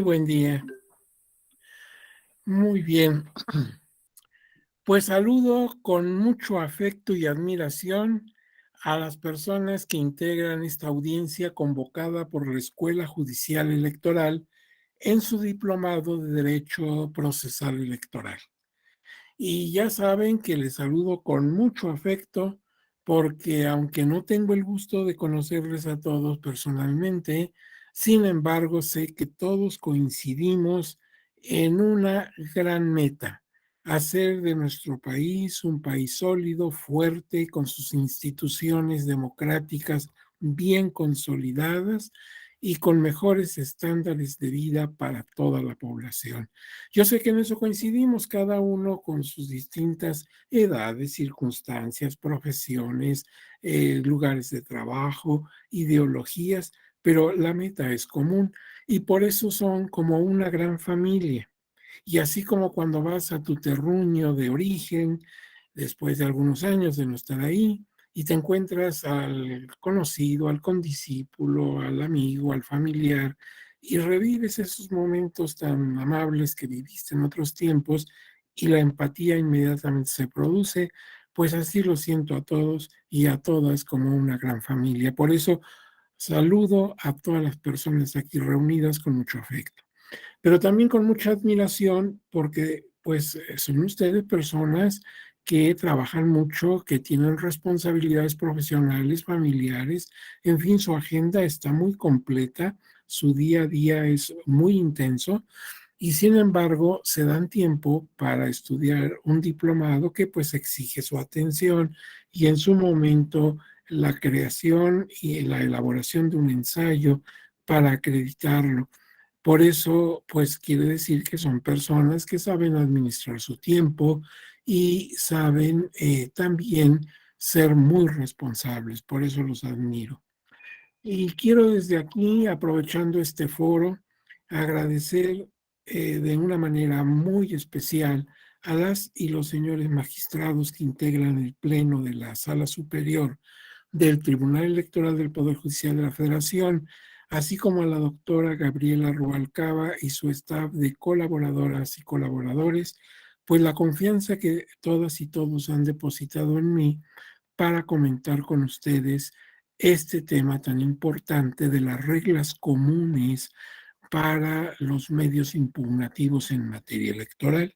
Buen día. Muy bien. Pues saludo con mucho afecto y admiración a las personas que integran esta audiencia convocada por la Escuela Judicial Electoral en su diplomado de Derecho Procesal Electoral. Y ya saben que les saludo con mucho afecto porque aunque no tengo el gusto de conocerles a todos personalmente, sin embargo sé que todos coincidimos en una gran meta: hacer de nuestro país un país sólido, fuerte, con sus instituciones democráticas bien consolidadas y con mejores estándares de vida para toda la población. Yo sé que en eso coincidimos, cada uno con sus distintas edades, circunstancias, profesiones, lugares de trabajo, ideologías, pero la meta es común y por eso son como una gran familia. Y así como cuando vas a tu terruño de origen, después de algunos años de no estar ahí, y te encuentras al conocido, al condiscípulo, al amigo, al familiar, y revives esos momentos tan amables que viviste en otros tiempos y la empatía inmediatamente se produce, pues así lo siento a todos y a todas como una gran familia. Por eso saludo a todas las personas aquí reunidas con mucho afecto, pero también con mucha admiración porque pues son ustedes personas que trabajan mucho, que tienen responsabilidades profesionales, familiares, en fin, su agenda está muy completa, su día a día es muy intenso y sin embargo se dan tiempo para estudiar un diplomado que pues exige su atención y en su momento la creación y la elaboración de un ensayo para acreditarlo. Por eso, pues quiere decir que son personas que saben administrar su tiempo y saben también ser muy responsables. Por eso los admiro. Y quiero desde aquí, aprovechando este foro, agradecer de una manera muy especial a las y los señores magistrados que integran el Pleno de la Sala Superior del Tribunal Electoral del Poder Judicial de la Federación, así como a la doctora Gabriela Rubalcaba y su staff de colaboradoras y colaboradores, pues la confianza que todas y todos han depositado en mí para comentar con ustedes este tema tan importante de las reglas comunes para los medios impugnativos en materia electoral.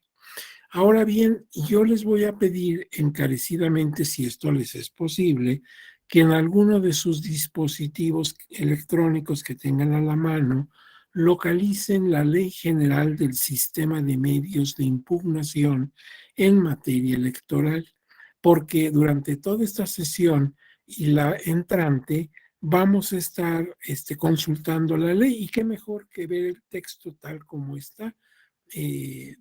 Ahora bien, yo les voy a pedir encarecidamente, si esto les es posible, que en alguno de sus dispositivos electrónicos que tengan a la mano localicen la Ley General del Sistema de Medios de Impugnación en materia electoral, porque durante toda esta sesión y la entrante vamos a estar consultando la ley y qué mejor que ver el texto tal como está,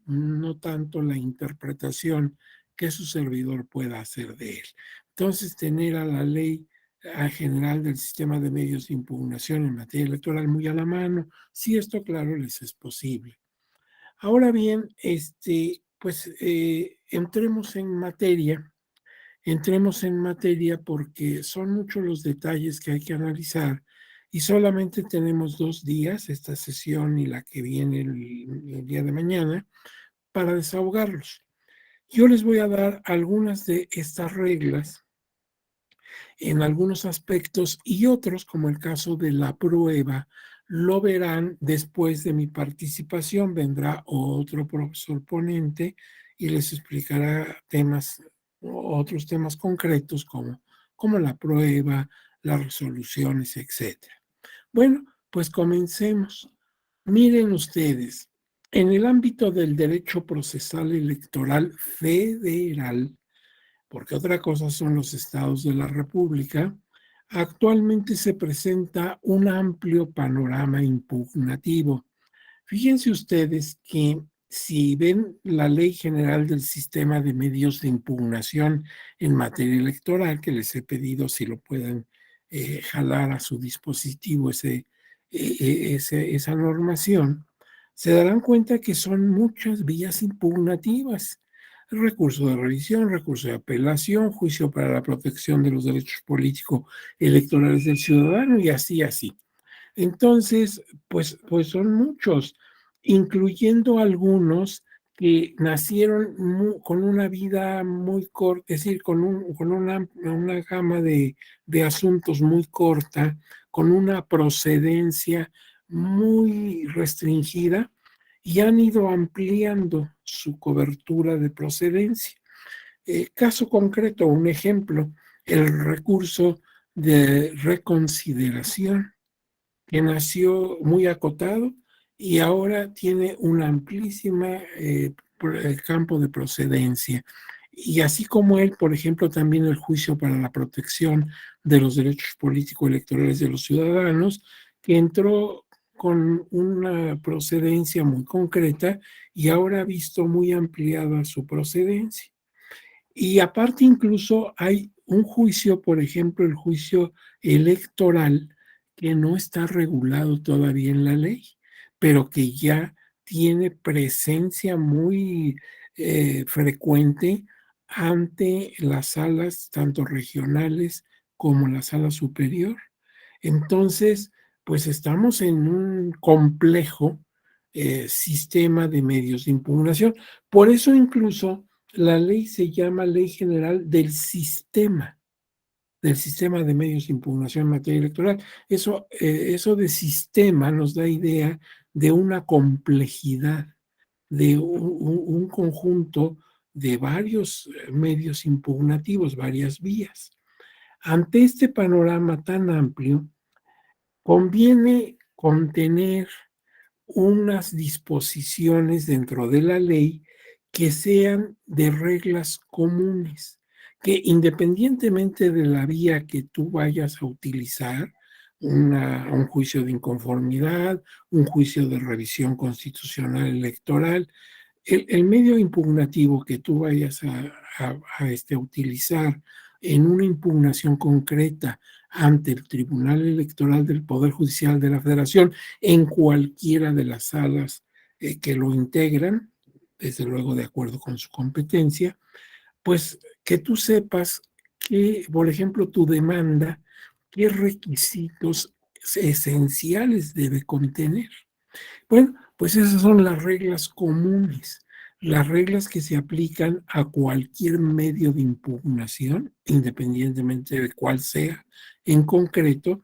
no tanto la interpretación que su servidor pueda hacer de él. Entonces, tener a la ley general del sistema de medios de impugnación en materia electoral muy a la mano, si esto, claro, les es posible. Ahora bien, pues entremos en materia porque son muchos los detalles que hay que analizar y solamente tenemos 2 días, esta sesión y la que viene el día de mañana, para desahogarlos. Yo les voy a dar algunas de estas reglas en algunos aspectos y otros, como el caso de la prueba, lo verán después de mi participación. Vendrá otro profesor ponente y les explicará otros temas concretos como la prueba, las resoluciones, etcétera. Bueno, pues comencemos. Miren ustedes, en el ámbito del derecho procesal electoral federal, porque otra cosa son los estados de la República, actualmente se presenta un amplio panorama impugnativo. Fíjense ustedes que si ven la Ley General del Sistema de Medios de Impugnación en materia electoral, que les he pedido si lo pueden jalar a su dispositivo esa normación, se darán cuenta que son muchas vías impugnativas: recurso de revisión, recurso de apelación, juicio para la protección de los derechos políticos electorales del ciudadano y así, así. Entonces, pues son muchos. incluyendo algunos que nacieron con una vida muy corta, es decir, con una gama de asuntos muy corta, con una procedencia muy restringida, y han ido ampliando su cobertura de procedencia. Caso concreto, un ejemplo, el recurso de reconsideración, que nació muy acotado y ahora tiene un amplísima campo de procedencia. Y así como él, por ejemplo, también el juicio para la protección de los derechos político-electorales de los ciudadanos, que entró con una procedencia muy concreta y ahora ha visto muy ampliada su procedencia. Y aparte incluso hay un juicio, por ejemplo, el juicio electoral, que no está regulado todavía en la ley, pero que ya tiene presencia muy frecuente ante las salas, tanto regionales como la sala superior. Entonces, pues estamos en un complejo sistema de medios de impugnación. Por eso incluso la ley se llama Ley General del sistema de medios de impugnación en materia electoral. Eso de sistema nos da idea de una complejidad, de un conjunto de varios medios impugnativos, varias vías. Ante este panorama tan amplio, conviene contener unas disposiciones dentro de la ley que sean de reglas comunes, que independientemente de la vía que tú vayas a utilizar, un juicio de inconformidad, un juicio de revisión constitucional electoral, el medio impugnativo que tú vayas a utilizar en una impugnación concreta ante el Tribunal Electoral del Poder Judicial de la Federación, en cualquiera de las salas que lo integran, desde luego de acuerdo con su competencia, pues que tú sepas que, por ejemplo, tu demanda, qué requisitos esenciales debe contener. Bueno, pues esas son las reglas comunes, las reglas que se aplican a cualquier medio de impugnación, independientemente de cuál sea en concreto,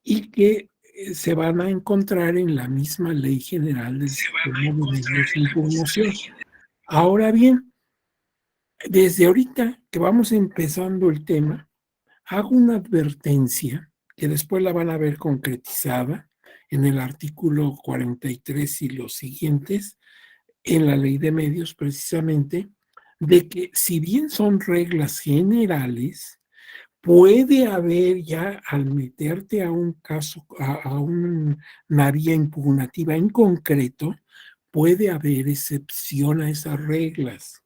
y que se van a encontrar en la misma Ley General del Sistema de Medios de Impugnación. Ahora bien, desde ahorita que vamos empezando el tema, hago una advertencia que después la van a ver concretizada en el artículo 43 y los siguientes, en la ley de medios precisamente, de que si bien son reglas generales, puede haber ya al meterte a un caso, una vía impugnativa en concreto, puede haber excepción a esas reglas.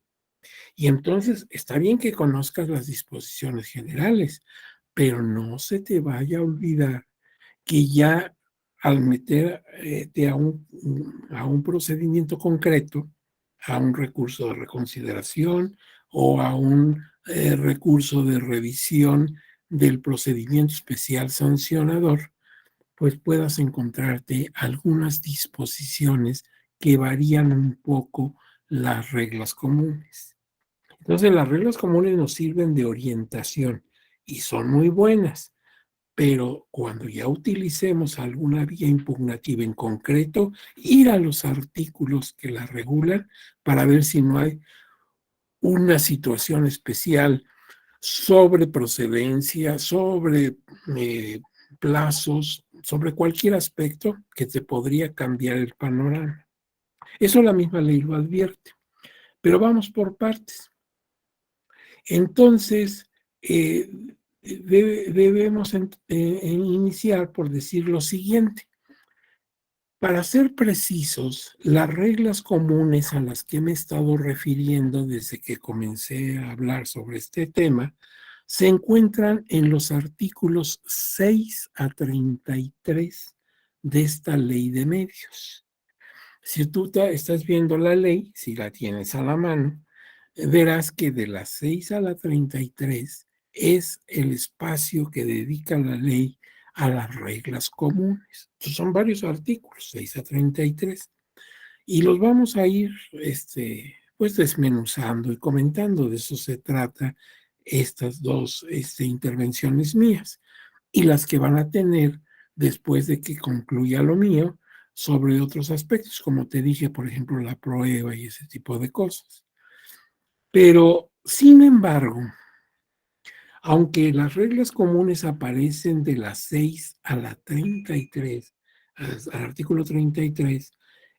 Y entonces está bien que conozcas las disposiciones generales, pero no se te vaya a olvidar que ya al meterte a un procedimiento concreto, a un recurso de reconsideración o a un recurso de revisión del procedimiento especial sancionador, pues puedas encontrarte algunas disposiciones que varían un poco las reglas comunes. Entonces, las reglas comunes nos sirven de orientación y son muy buenas, pero cuando ya utilicemos alguna vía impugnativa en concreto, ir a los artículos que la regulan para ver si no hay una situación especial sobre procedencia, sobre plazos, sobre cualquier aspecto que te podría cambiar el panorama. Eso la misma ley lo advierte, pero vamos por partes. Entonces, debemos iniciar por decir lo siguiente. Para ser precisos, las reglas comunes a las que me he estado refiriendo desde que comencé a hablar sobre este tema se encuentran en los artículos 6 a 33 de esta ley de medios. Si tú estás viendo la ley, si la tienes a la mano, verás que de las 6 a la 33 es el espacio que dedica la ley a las reglas comunes. Son varios artículos, 6 a 33. y los vamos a ir, pues, desmenuzando y comentando. De eso se trata estas 2 intervenciones mías, y las que van a tener después de que concluya lo mío sobre otros aspectos, como te dije, por ejemplo, la prueba y ese tipo de cosas. Pero, sin embargo, aunque las reglas comunes aparecen de la 6 a la 33, al artículo 33,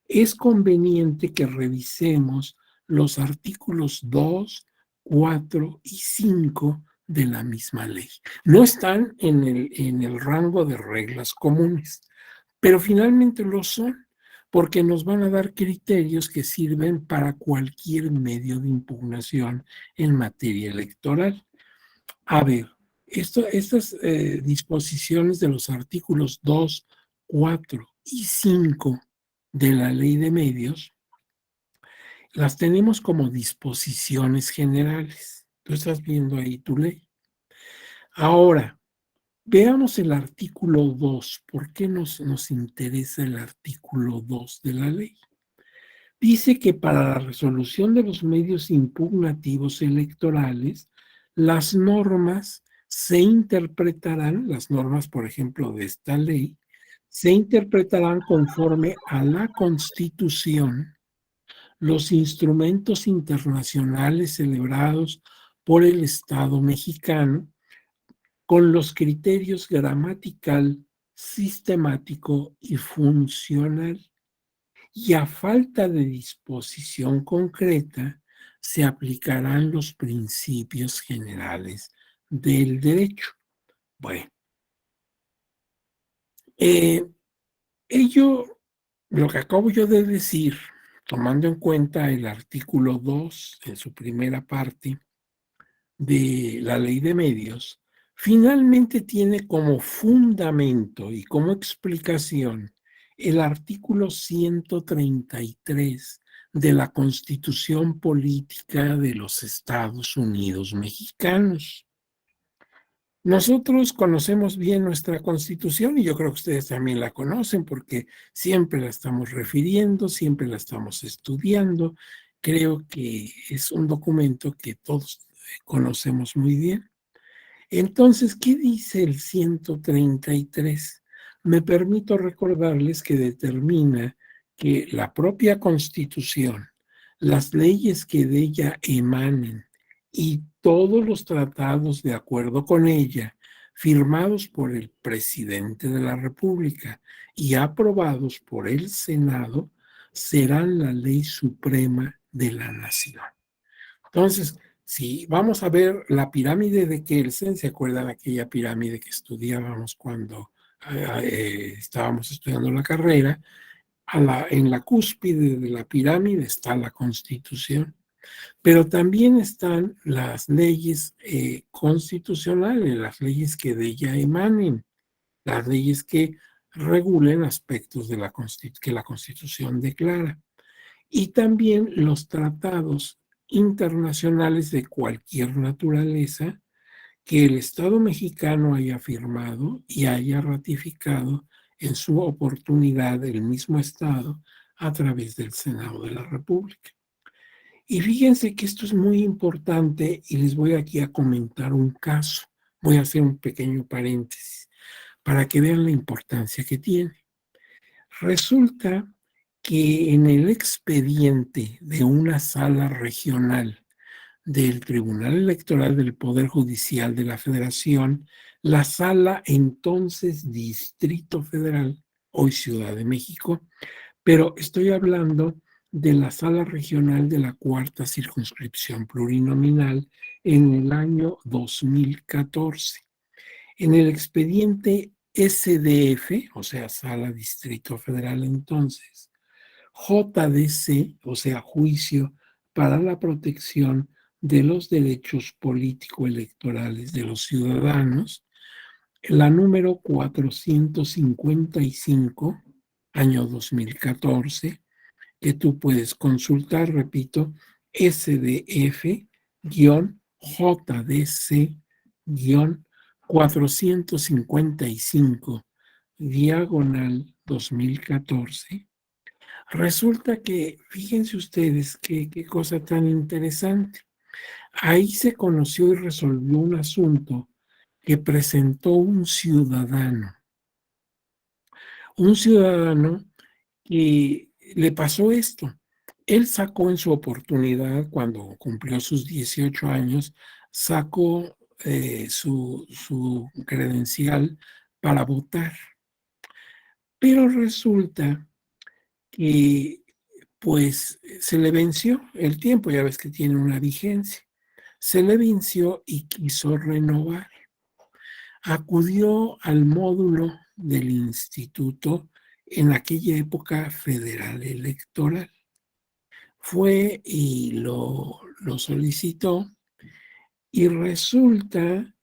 es conveniente que revisemos los artículos 2, 4 y 5 de la misma ley. No están en el rango de reglas comunes, pero finalmente lo son, porque nos van a dar criterios que sirven para cualquier medio de impugnación en materia electoral. A ver, estas disposiciones de los artículos 2, 4 y 5 de la Ley de Medios las tenemos como disposiciones generales. Tú estás viendo ahí tu ley. Ahora, veamos el artículo 2. ¿Por qué nos interesa el artículo 2 de la ley? Dice que para la resolución de los medios impugnativos electorales, las normas se interpretarán, las normas, por ejemplo, de esta ley, se interpretarán conforme a la Constitución, los instrumentos internacionales celebrados por el Estado mexicano, con los criterios gramatical, sistemático y funcional. Y a falta de disposición concreta, se aplicarán los principios generales del derecho. Bueno, eh, ello, lo que acabo yo de decir, tomando en cuenta el artículo 2 en su primera parte de la Ley de Medios, finalmente tiene como fundamento y como explicación el artículo 133 de la Constitución Política de los Estados Unidos Mexicanos. Nosotros conocemos bien nuestra Constitución y yo creo que ustedes también la conocen porque siempre la estamos refiriendo, siempre la estamos estudiando. Creo que es un documento que todos conocemos muy bien. Entonces, ¿qué dice el 133? Me permito recordarles que determina que la propia Constitución, las leyes que de ella emanen y todos los tratados de acuerdo con ella, firmados por el presidente de la República y aprobados por el Senado, serán la ley suprema de la nación. Entonces, si vamos a ver la pirámide de Kelsen, ¿se acuerdan aquella pirámide que estudiábamos cuando estábamos estudiando la carrera? En la cúspide de la pirámide está la Constitución, pero también están las leyes constitucionales, las leyes que de ella emanen, las leyes que regulen aspectos de que la Constitución declara y también los tratados internacionales de cualquier naturaleza que el Estado mexicano haya firmado y haya ratificado en su oportunidad el mismo Estado a través del Senado de la República. Y fíjense que esto es muy importante y les voy aquí a comentar un caso. Voy a hacer un pequeño paréntesis para que vean la importancia que tiene. Resulta que en el expediente de una sala regional del Tribunal Electoral del Poder Judicial de la Federación, la sala entonces Distrito Federal, hoy Ciudad de México, pero estoy hablando de la sala regional de la cuarta circunscripción plurinominal en el año 2014. En el expediente SDF, o sea, Sala Distrito Federal entonces, JDC, o sea, Juicio para la Protección de los Derechos Político-Electorales de los Ciudadanos, la número 455, año 2014, que tú puedes consultar, repito, SDF-JDC-455, diagonal 2014, Resulta que, fíjense ustedes qué cosa tan interesante. Ahí se conoció y resolvió un asunto que presentó un ciudadano que le pasó esto. Él sacó en su oportunidad, cuando cumplió sus 18 años, sacó su credencial para votar, pero resulta que pues se le venció el tiempo, ya ves que tiene una vigencia. Se le venció y quiso renovar. Acudió al módulo del instituto en aquella época federal electoral. Fue y lo solicitó y resulta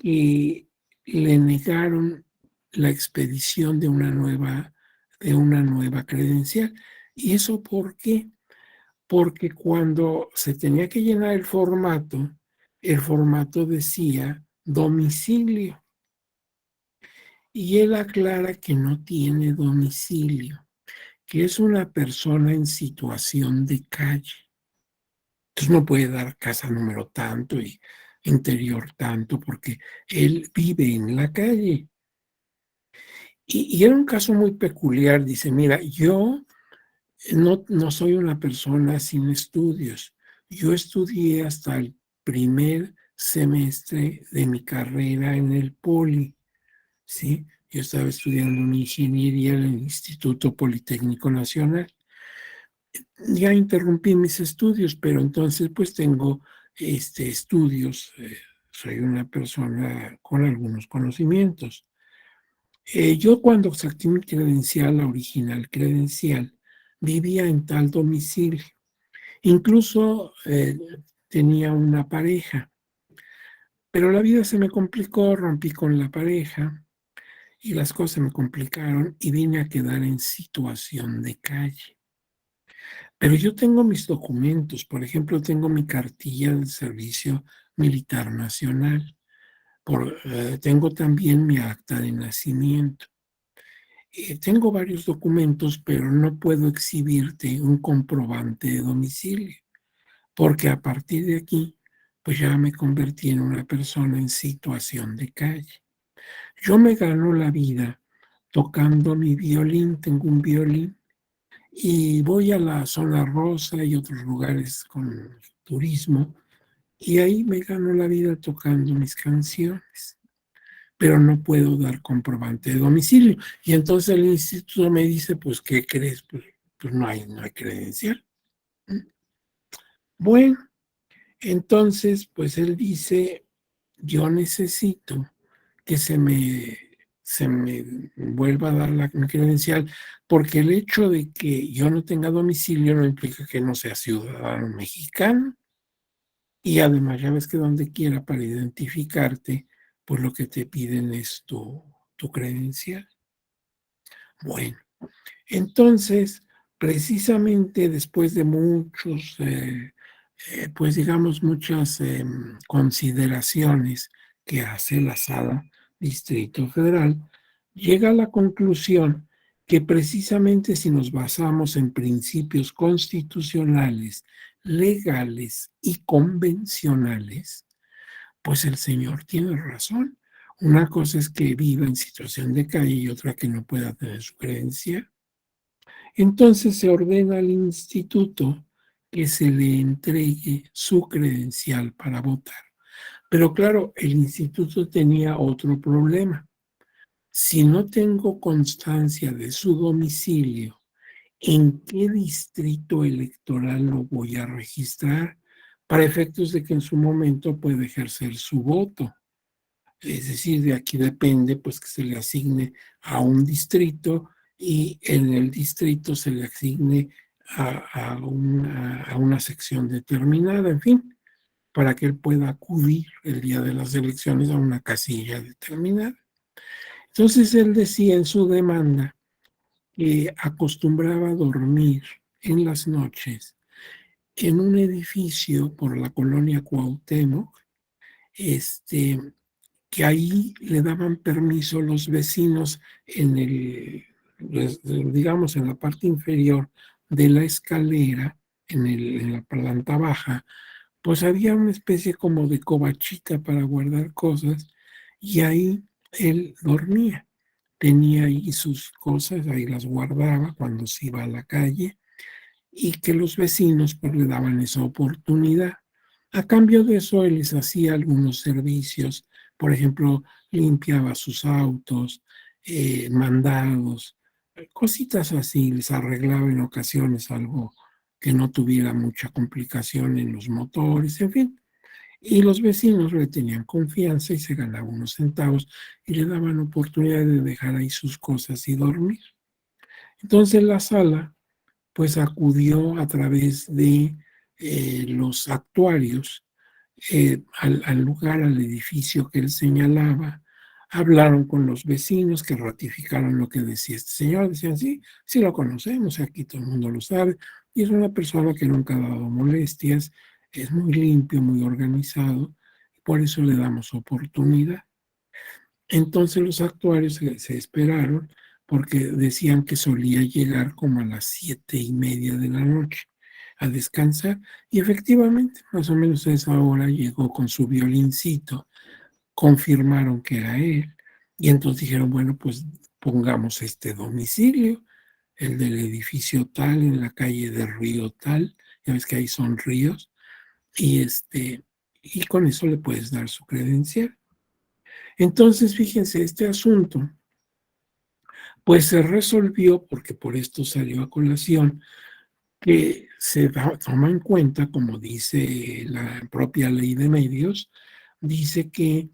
que le negaron la expedición de una nueva credencial. ¿Y eso por qué? Porque cuando se tenía que llenar el formato decía domicilio y él aclara que no tiene domicilio, que es una persona en situación de calle. Entonces no puede dar casa número tanto y interior tanto porque él vive en la calle. Y era un caso muy peculiar. Dice, mira, yo no soy una persona sin estudios. Yo estudié hasta el primer semestre de mi carrera en el Poli, ¿sí? Yo estaba estudiando una ingeniería en el Instituto Politécnico Nacional. Ya interrumpí mis estudios, pero entonces pues tengo estudios, soy una persona con algunos conocimientos. Yo cuando saqué mi credencial, la original credencial, vivía en tal domicilio. Incluso tenía una pareja, pero la vida se me complicó, rompí con la pareja y las cosas se me complicaron y vine a quedar en situación de calle. Pero yo tengo mis documentos, por ejemplo, tengo mi cartilla del Servicio Militar Nacional, tengo también mi acta de nacimiento. Tengo varios documentos, pero no puedo exhibirte un comprobante de domicilio, porque a partir de aquí, pues ya me convertí en una persona en situación de calle. Yo me gano la vida tocando mi violín, tengo un violín, y voy a la zona rosa y otros lugares con turismo, y ahí me gano la vida tocando mis canciones, pero no puedo dar comprobante de domicilio. Y entonces el instituto me dice, pues, ¿qué crees? Pues no hay credencial. Bueno, entonces, pues él dice, yo necesito que se me vuelva a dar mi credencial, porque el hecho de que yo no tenga domicilio no implica que no sea ciudadano mexicano. Y además, ya ves que donde quiera para identificarte, pues lo que te piden es tu credencial. Bueno, entonces, precisamente después de pues digamos, muchas consideraciones que hace la Sala Distrito Federal, llega a la conclusión que precisamente si nos basamos en principios constitucionales, legales y convencionales, pues el señor tiene razón. Una cosa es que viva en situación de calle y otra que no pueda tener su creencia. Entonces se ordena al instituto que se le entregue su credencial para votar. Pero claro, el instituto tenía otro problema. Si no tengo constancia de su domicilio, ¿en qué distrito electoral lo voy a registrar? Para efectos de que en su momento pueda ejercer su voto. Es decir, de aquí depende pues que se le asigne a un distrito y en el distrito se le asigne a una sección determinada, en fin, para que él pueda acudir el día de las elecciones a una casilla determinada. Entonces él decía en su demanda que acostumbraba a dormir en las noches en un edificio por la colonia Cuauhtémoc, que ahí le daban permiso los vecinos en digamos, en la parte inferior de la escalera, en la planta baja, pues había una especie como de covachita para guardar cosas y ahí él dormía. Tenía ahí sus cosas, ahí las guardaba cuando se iba a la calle y que los vecinos pues le daban esa oportunidad. A cambio de eso, él les hacía algunos servicios, por ejemplo, limpiaba sus autos, mandados, cositas así, les arreglaba en ocasiones algo que no tuviera mucha complicación en los motores, en fin. Y los vecinos le tenían confianza y se ganaban unos centavos y le daban oportunidad de dejar ahí sus cosas y dormir. Entonces la sala pues acudió a través de los actuarios al lugar, al edificio que él señalaba, hablaron con los vecinos que ratificaron lo que decía este señor, decían, sí, sí lo conocemos, aquí todo el mundo lo sabe, y es una persona que nunca ha dado molestias, es muy limpio, muy organizado, por eso le damos oportunidad. Entonces los actuarios se esperaron porque decían que solía llegar como a las 7:30 de la noche a descansar y efectivamente, más o menos a esa hora llegó con su violincito, confirmaron que era él y entonces dijeron, bueno, pues pongamos este domicilio, el del edificio tal, en la calle de Río tal, ya ves que ahí son ríos, y con eso le puedes dar su credencial. Entonces, fíjense, este asunto, pues se resolvió, porque por esto salió a colación, que se toma en cuenta, como dice la propia ley de medios, dice que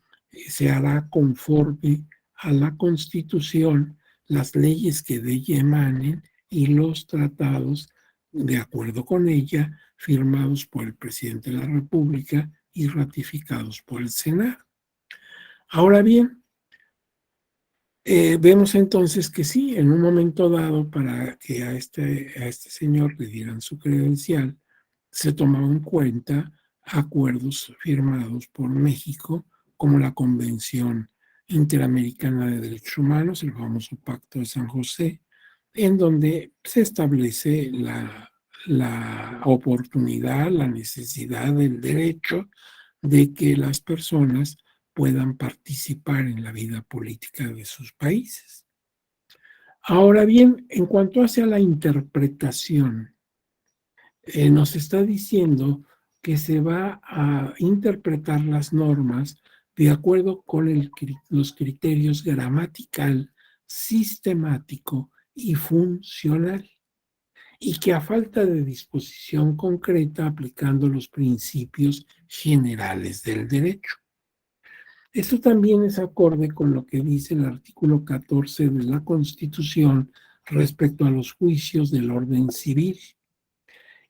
se hará conforme a la Constitución, las leyes que de ella emanen y los tratados de acuerdo con ella, firmados por el presidente de la República y ratificados por el Senado. Ahora bien, vemos entonces que sí, en un momento dado, para que a este señor le dieran su credencial, se tomaban en cuenta acuerdos firmados por México, como la Convención Interamericana de Derechos Humanos, el famoso Pacto de San José, en donde se establece la oportunidad, la necesidad, el derecho de que las personas puedan participar en la vida política de sus países. Ahora bien, en cuanto hacia la interpretación, nos está diciendo que se va a interpretar las normas de acuerdo con los criterios gramatical, sistemático y funcional, y que a falta de disposición concreta aplicando los principios generales del derecho. Esto también es acorde con lo que dice el artículo 14 de la Constitución respecto a los juicios del orden civil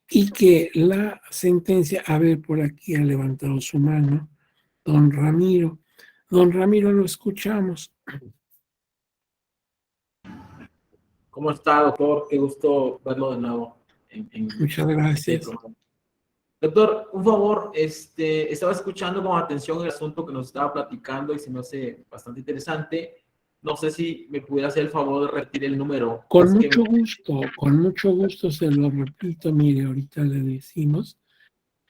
y que la sentencia, a ver, por aquí ha levantado su mano, don Ramiro. Don Ramiro, lo escuchamos. ¿Cómo está, doctor? Qué gusto verlo de nuevo Muchas en este gracias. programa. Doctor, un favor, estaba escuchando con atención el asunto que nos estaba platicando y se me hace bastante interesante. No sé si me pudiera hacer el favor de repetir el número. Con mucho gusto se lo repito. Mire, ahorita le decimos,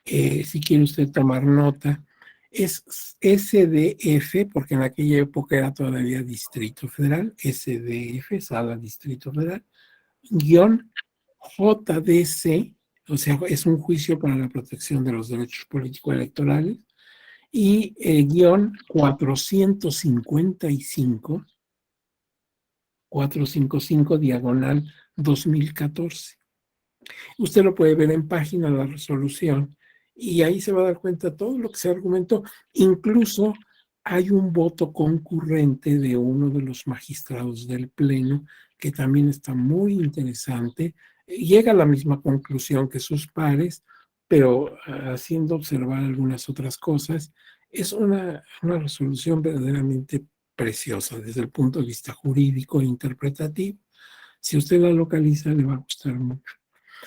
si quiere usted tomar nota, es SDF, porque en aquella época era todavía Distrito Federal, SDF, Sala Distrito Federal, guión JDC, o sea, es un juicio para la protección de los derechos políticos electorales, y guión 455 diagonal 2014. Usted lo puede ver en página de la resolución y ahí se va a dar cuenta de todo lo que se argumentó. Incluso hay un voto concurrente de uno de los magistrados del Pleno que también está muy interesante. Llega a la misma conclusión que sus pares, pero haciendo observar algunas otras cosas. Es una resolución verdaderamente preciosa desde el punto de vista jurídico e interpretativo. Si usted la localiza, le va a gustar mucho.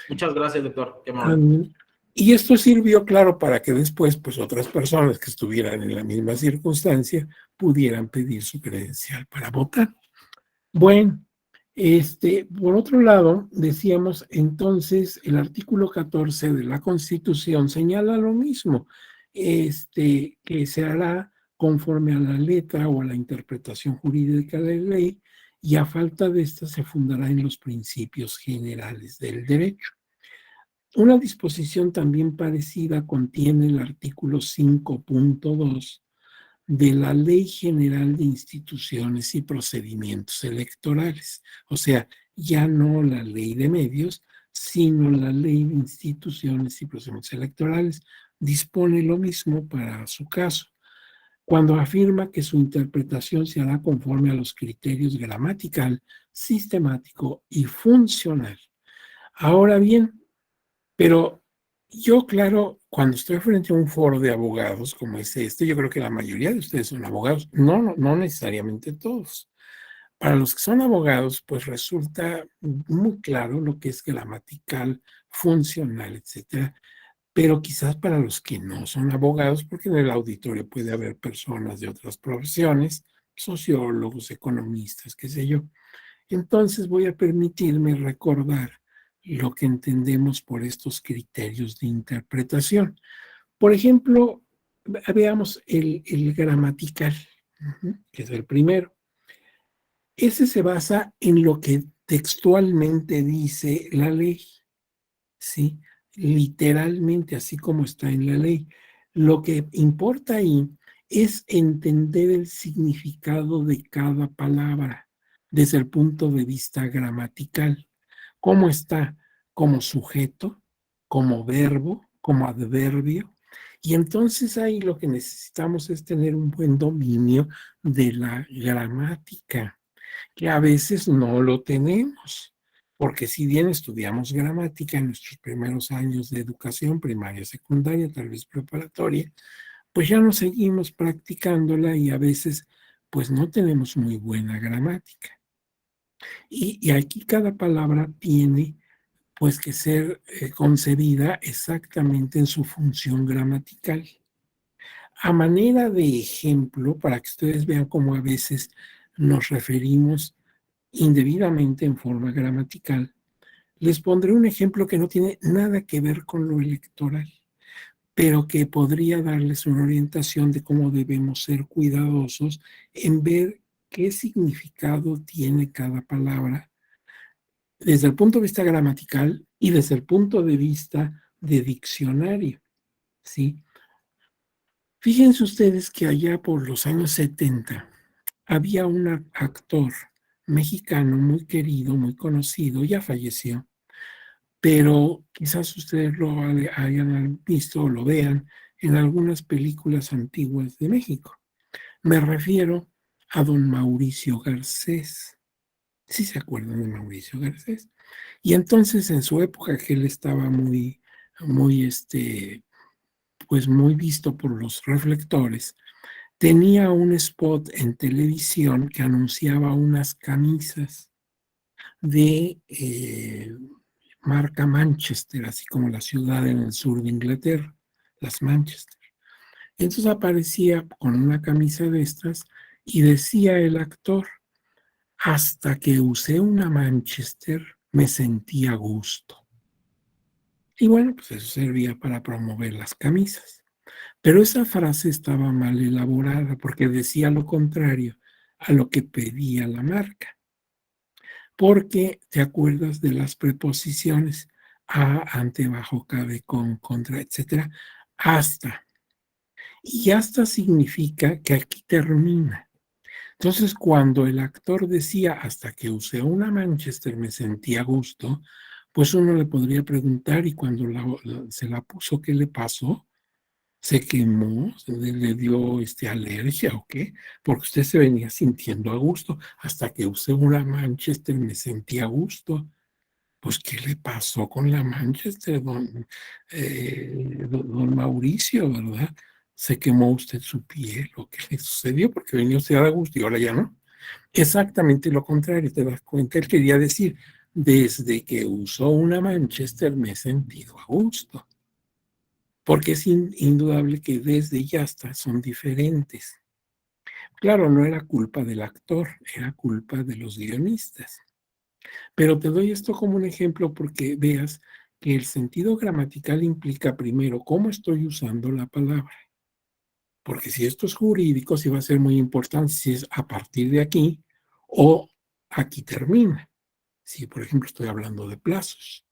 Muchas gracias, doctor. Qué amable. Y esto sirvió, claro, para que después, pues, otras personas que estuvieran en la misma circunstancia pudieran pedir su credencial para votar. Bueno, Por otro lado, decíamos, entonces, el artículo 14 de la Constitución señala lo mismo, que se hará conforme a la letra o a la interpretación jurídica de la ley, y a falta de esta se fundará en los principios generales del derecho. Una disposición también parecida contiene el artículo 5.2 de la Ley General de Instituciones y Procedimientos Electorales. O sea, ya no la Ley de Medios, sino la Ley de Instituciones y Procedimientos Electorales. Dispone lo mismo para su caso, cuando afirma que su interpretación se hará conforme a los criterios gramatical, sistemático y funcional. Ahora bien, pero yo, claro, cuando estoy frente a un foro de abogados como es este, yo creo que la mayoría de ustedes son abogados, no necesariamente todos. Para los que son abogados, pues resulta muy claro lo que es gramatical, funcional, etcétera. Pero quizás para los que no son abogados, porque en el auditorio puede haber personas de otras profesiones, sociólogos, economistas, qué sé yo. Entonces voy a permitirme recordar lo que entendemos por estos criterios de interpretación. Por ejemplo, veamos el gramatical, que es el primero. Ese se basa en lo que textualmente dice la ley, ¿sí? Literalmente, así como está en la ley. Lo que importa ahí es entender el significado de cada palabra desde el punto de vista gramatical. ¿Cómo está? Como sujeto, como verbo, como adverbio. Y entonces ahí lo que necesitamos es tener un buen dominio de la gramática, que a veces no lo tenemos, porque si bien estudiamos gramática en nuestros primeros años de educación primaria, secundaria, tal vez preparatoria, pues ya no seguimos practicándola y a veces pues no tenemos muy buena gramática. Y aquí cada palabra tiene pues que ser concebida exactamente en su función gramatical. A manera de ejemplo, para que ustedes vean cómo a veces nos referimos indebidamente en forma gramatical, les pondré un ejemplo que no tiene nada que ver con lo electoral, pero que podría darles una orientación de cómo debemos ser cuidadosos en ver qué significado tiene cada palabra desde el punto de vista gramatical y desde el punto de vista de diccionario, ¿sí? Fíjense ustedes que allá por los años 70 había un actor mexicano muy querido, muy conocido, ya falleció, pero quizás ustedes lo hayan visto o lo vean en algunas películas antiguas de México. Me refiero a don Mauricio Garcés. ¿Sí se acuerdan de Mauricio Garcés? Y entonces en su época que él estaba muy, pues muy visto por los reflectores, tenía un spot en televisión que anunciaba unas camisas de marca Manchester, así como la ciudad en el sur de Inglaterra, las Manchester. Entonces aparecía con una camisa de estas y decía el actor, hasta que usé una Manchester me sentí a gusto. Y bueno, pues eso servía para promover las camisas. Pero esa frase estaba mal elaborada porque decía lo contrario a lo que pedía la marca. Porque te acuerdas de las preposiciones a, ante, bajo, cabe, con, contra, etcétera, hasta. Y hasta significa que aquí termina. Entonces, cuando el actor decía hasta que usé una Manchester me sentía a gusto, pues uno le podría preguntar, y cuando se la puso, ¿qué le pasó? ¿Se quemó? ¿Le dio alergia o qué? Porque usted se venía sintiendo a gusto. Hasta que usé una Manchester me sentí a gusto. Pues, ¿qué le pasó con la Manchester, don Mauricio, verdad? ¿Se quemó usted su piel o qué le sucedió? Porque venía usted a gusto y ahora ya no. Exactamente lo contrario, te das cuenta. Él quería decir, desde que usó una Manchester me he sentido a gusto. Porque es indudable que desde y hasta son diferentes. Claro, no era culpa del actor, era culpa de los guionistas. Pero te doy esto como un ejemplo porque veas que el sentido gramatical implica primero cómo estoy usando la palabra. Porque si esto es jurídico, sí va a ser muy importante si es a partir de aquí o aquí termina. Si, por ejemplo, estoy hablando de plazos.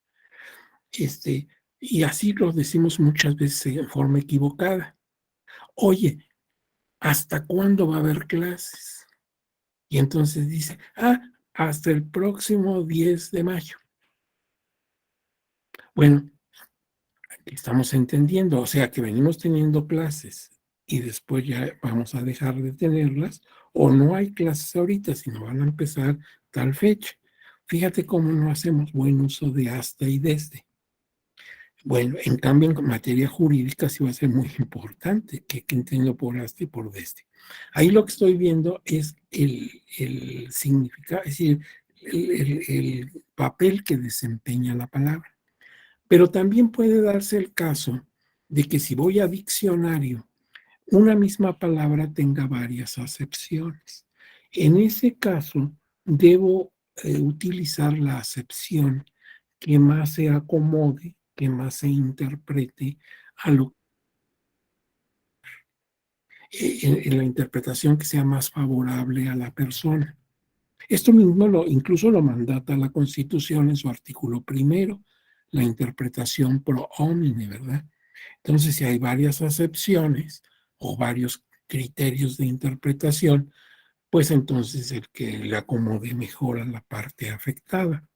Este, y así lo decimos muchas veces en forma equivocada. Oye, ¿hasta cuándo va a haber clases? Y entonces dice, hasta el próximo 10 de mayo. Bueno, estamos entendiendo, o sea que venimos teniendo clases y después ya vamos a dejar de tenerlas, o no hay clases ahorita, sino van a empezar tal fecha. Fíjate cómo no hacemos buen uso de hasta y desde. Bueno, en cambio, en materia jurídica sí va a ser muy importante que entiendo por hasta y por desde. Ahí lo que estoy viendo es el significado, es decir, el papel que desempeña la palabra. Pero también puede darse el caso de que si voy a diccionario, una misma palabra tenga varias acepciones. En ese caso, debo utilizar la acepción que más se acomode, que más se interprete a lo en la interpretación que sea más favorable a la persona. Esto mismo incluso lo mandata la Constitución en su artículo primero, la interpretación pro homine, ¿verdad? Entonces, si hay varias acepciones o varios criterios de interpretación, pues entonces el que le acomode mejor a la parte afectada.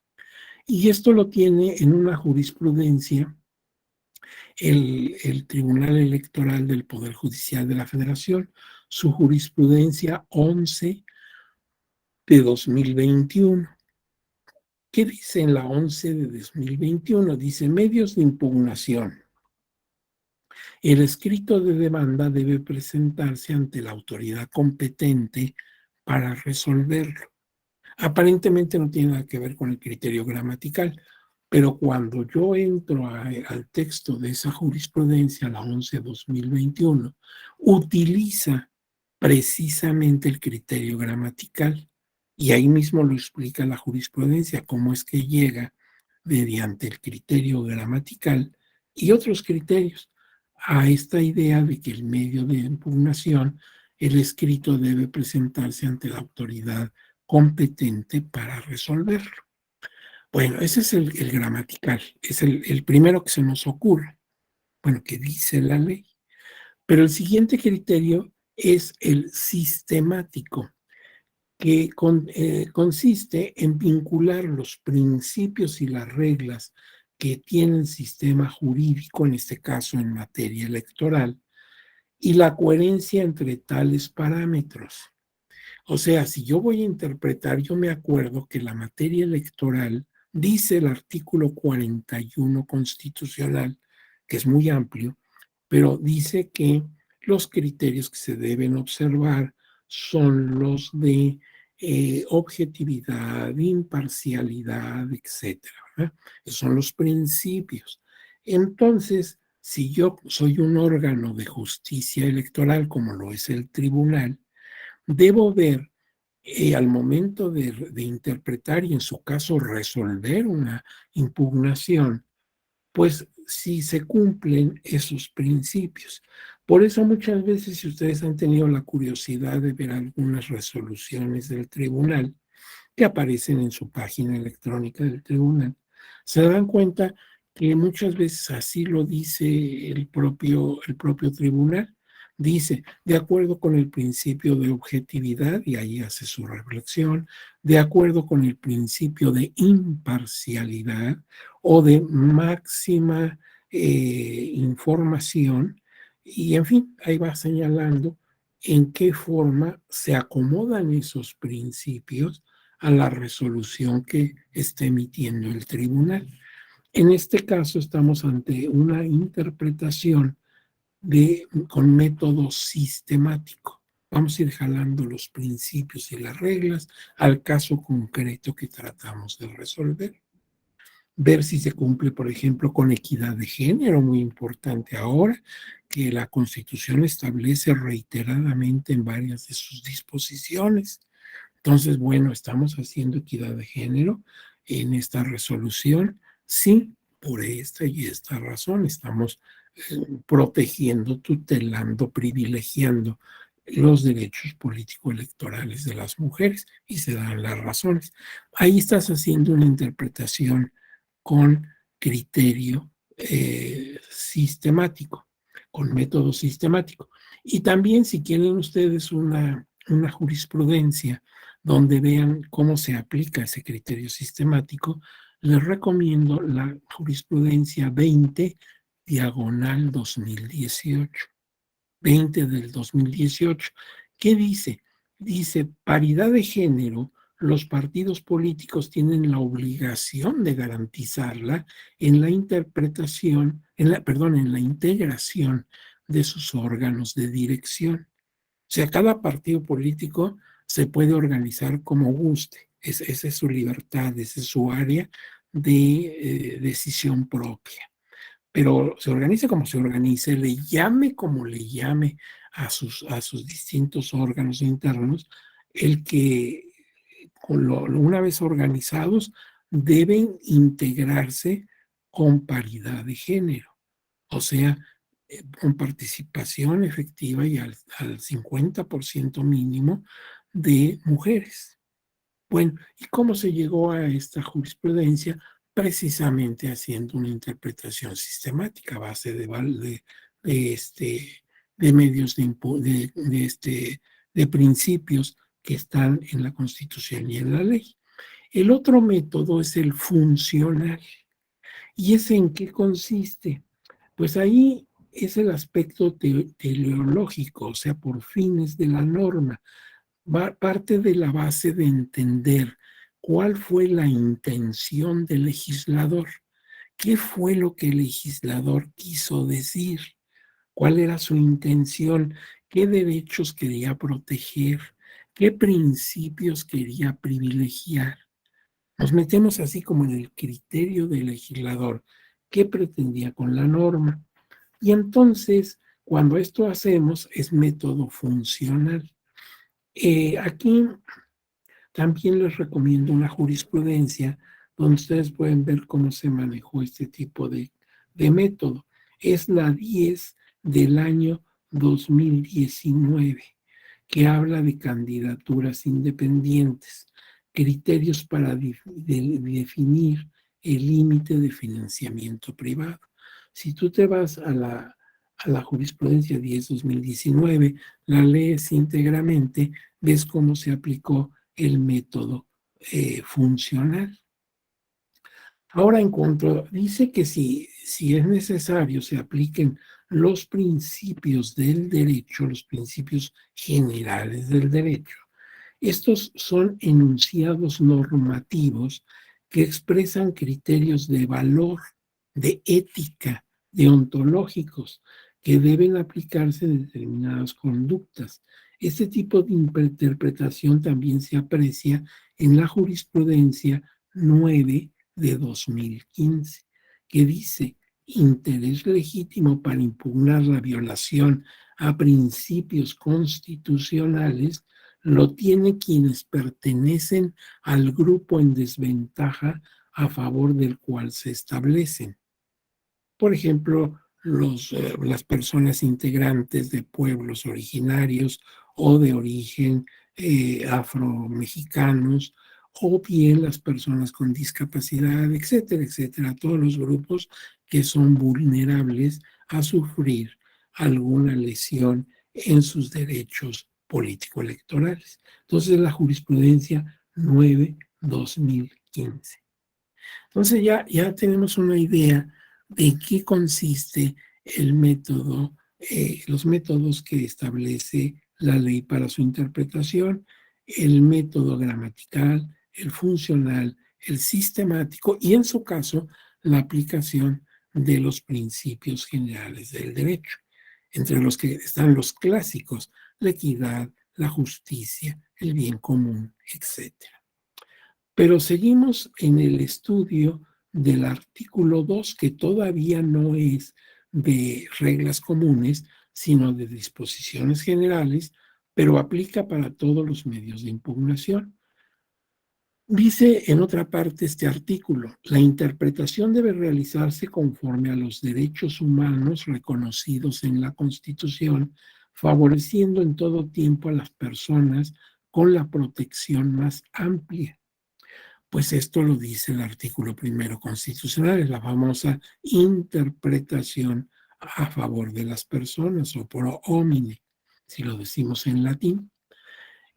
Y esto lo tiene en una jurisprudencia el Tribunal Electoral del Poder Judicial de la Federación, su jurisprudencia 11 de 2021. ¿Qué dice en la 11 de 2021? Dice medios de impugnación. El escrito de demanda debe presentarse ante la autoridad competente para resolverlo. Aparentemente no tiene nada que ver con el criterio gramatical, pero cuando yo entro al texto de esa jurisprudencia, la 11-2021, utiliza precisamente el criterio gramatical. Y ahí mismo lo explica la jurisprudencia, cómo es que llega mediante el criterio gramatical y otros criterios a esta idea de que el medio de impugnación, el escrito debe presentarse ante la autoridad competente para resolverlo. Bueno, ese es el gramatical, es el primero que se nos ocurre, bueno, que dice la ley. Pero el siguiente criterio es el sistemático, que consiste en vincular los principios y las reglas que tiene el sistema jurídico, en este caso en materia electoral, y la coherencia entre tales parámetros. O sea, si yo voy a interpretar, yo me acuerdo que la materia electoral dice el artículo 41 constitucional, que es muy amplio, pero dice que los criterios que se deben observar son los de objetividad, imparcialidad, etcétera, ¿verdad? Esos son los principios. Entonces, si yo soy un órgano de justicia electoral, como lo es el tribunal, debo ver al momento de interpretar y en su caso resolver una impugnación, pues si se cumplen esos principios. Por eso muchas veces, si ustedes han tenido la curiosidad de ver algunas resoluciones del tribunal que aparecen en su página electrónica del tribunal, se dan cuenta que muchas veces así lo dice el propio tribunal. Dice, de acuerdo con el principio de objetividad, y ahí hace su reflexión, de acuerdo con el principio de imparcialidad o de máxima información, y en fin, ahí va señalando en qué forma se acomodan esos principios a la resolución que esté emitiendo el tribunal. En este caso estamos ante una interpretación con método sistemático. Vamos a ir jalando los principios y las reglas al caso concreto que tratamos de resolver. Ver si se cumple, por ejemplo, con equidad de género, muy importante ahora, que la Constitución establece reiteradamente en varias de sus disposiciones. Entonces, bueno, ¿estamos haciendo equidad de género en esta resolución? Sí, por esta y esta razón estamos protegiendo, tutelando, privilegiando los derechos político-electorales de las mujeres y se dan las razones. Ahí estás haciendo una interpretación con criterio sistemático, con método sistemático. Y también si quieren ustedes una jurisprudencia donde vean cómo se aplica ese criterio sistemático, les recomiendo la jurisprudencia 20 diagonal 2018, 20 del 2018. ¿Qué dice? Dice, paridad de género, los partidos políticos tienen la obligación de garantizarla en la interpretación, en la integración de sus órganos de dirección. O sea, cada partido político se puede organizar como guste. Esa es su libertad, esa es su área de decisión propia. Pero se organice como se organice, le llame como le llame a sus distintos órganos internos, el que una vez organizados deben integrarse con paridad de género. O sea, con participación efectiva y al 50% mínimo de mujeres. Bueno, ¿y cómo se llegó a esta jurisprudencia? Precisamente haciendo una interpretación sistemática a base de medios de principios que están en la Constitución y en la ley. El otro método es el funcional. ¿Y ese en qué consiste? Pues ahí es el aspecto teleológico, o sea, por fines de la norma. Parte de la base de entender cuál fue la intención del legislador, qué fue lo que el legislador quiso decir, cuál era su intención, qué derechos quería proteger, qué principios quería privilegiar. Nos metemos así como en el criterio del legislador, qué pretendía con la norma. Y entonces, cuando esto hacemos, es método funcional. Aquí también les recomiendo una jurisprudencia donde ustedes pueden ver cómo se manejó este tipo de método. Es la 10 del año 2019, que habla de candidaturas independientes, criterios para definir el límite de financiamiento privado. Si tú te vas a la jurisprudencia 10-2019, la lees íntegramente, ves cómo se aplicó el método funcional. Ahora en cuanto dice que si es necesario se apliquen los principios del derecho, los principios generales del derecho. Estos son enunciados normativos que expresan criterios de valor, de ética, deontológicos, que deben aplicarse en determinadas conductas. Este tipo de interpretación también se aprecia en la jurisprudencia 9 de 2015, que dice interés legítimo para impugnar la violación a principios constitucionales lo tiene quienes pertenecen al grupo en desventaja a favor del cual se establecen. Por ejemplo, las personas integrantes de pueblos originarios o de origen afromexicanos, o bien las personas con discapacidad, etcétera, etcétera, todos los grupos que son vulnerables a sufrir alguna lesión en sus derechos político-electorales. Entonces, la jurisprudencia 9-2015. Entonces ya tenemos una idea de qué consiste el método, los métodos que establece la ley para su interpretación, el método gramatical, el funcional, el sistemático y en su caso la aplicación de los principios generales del derecho, entre los que están los clásicos, la equidad, la justicia, el bien común, etcétera. Pero seguimos en el estudio del artículo 2, que todavía no es de reglas comunes, sino de disposiciones generales, pero aplica para todos los medios de impugnación. Dice en otra parte este artículo, la interpretación debe realizarse conforme a los derechos humanos reconocidos en la Constitución, favoreciendo en todo tiempo a las personas con la protección más amplia. Pues esto lo dice el artículo primero constitucional, es la famosa interpretación a favor de las personas o pro homine, si lo decimos en latín.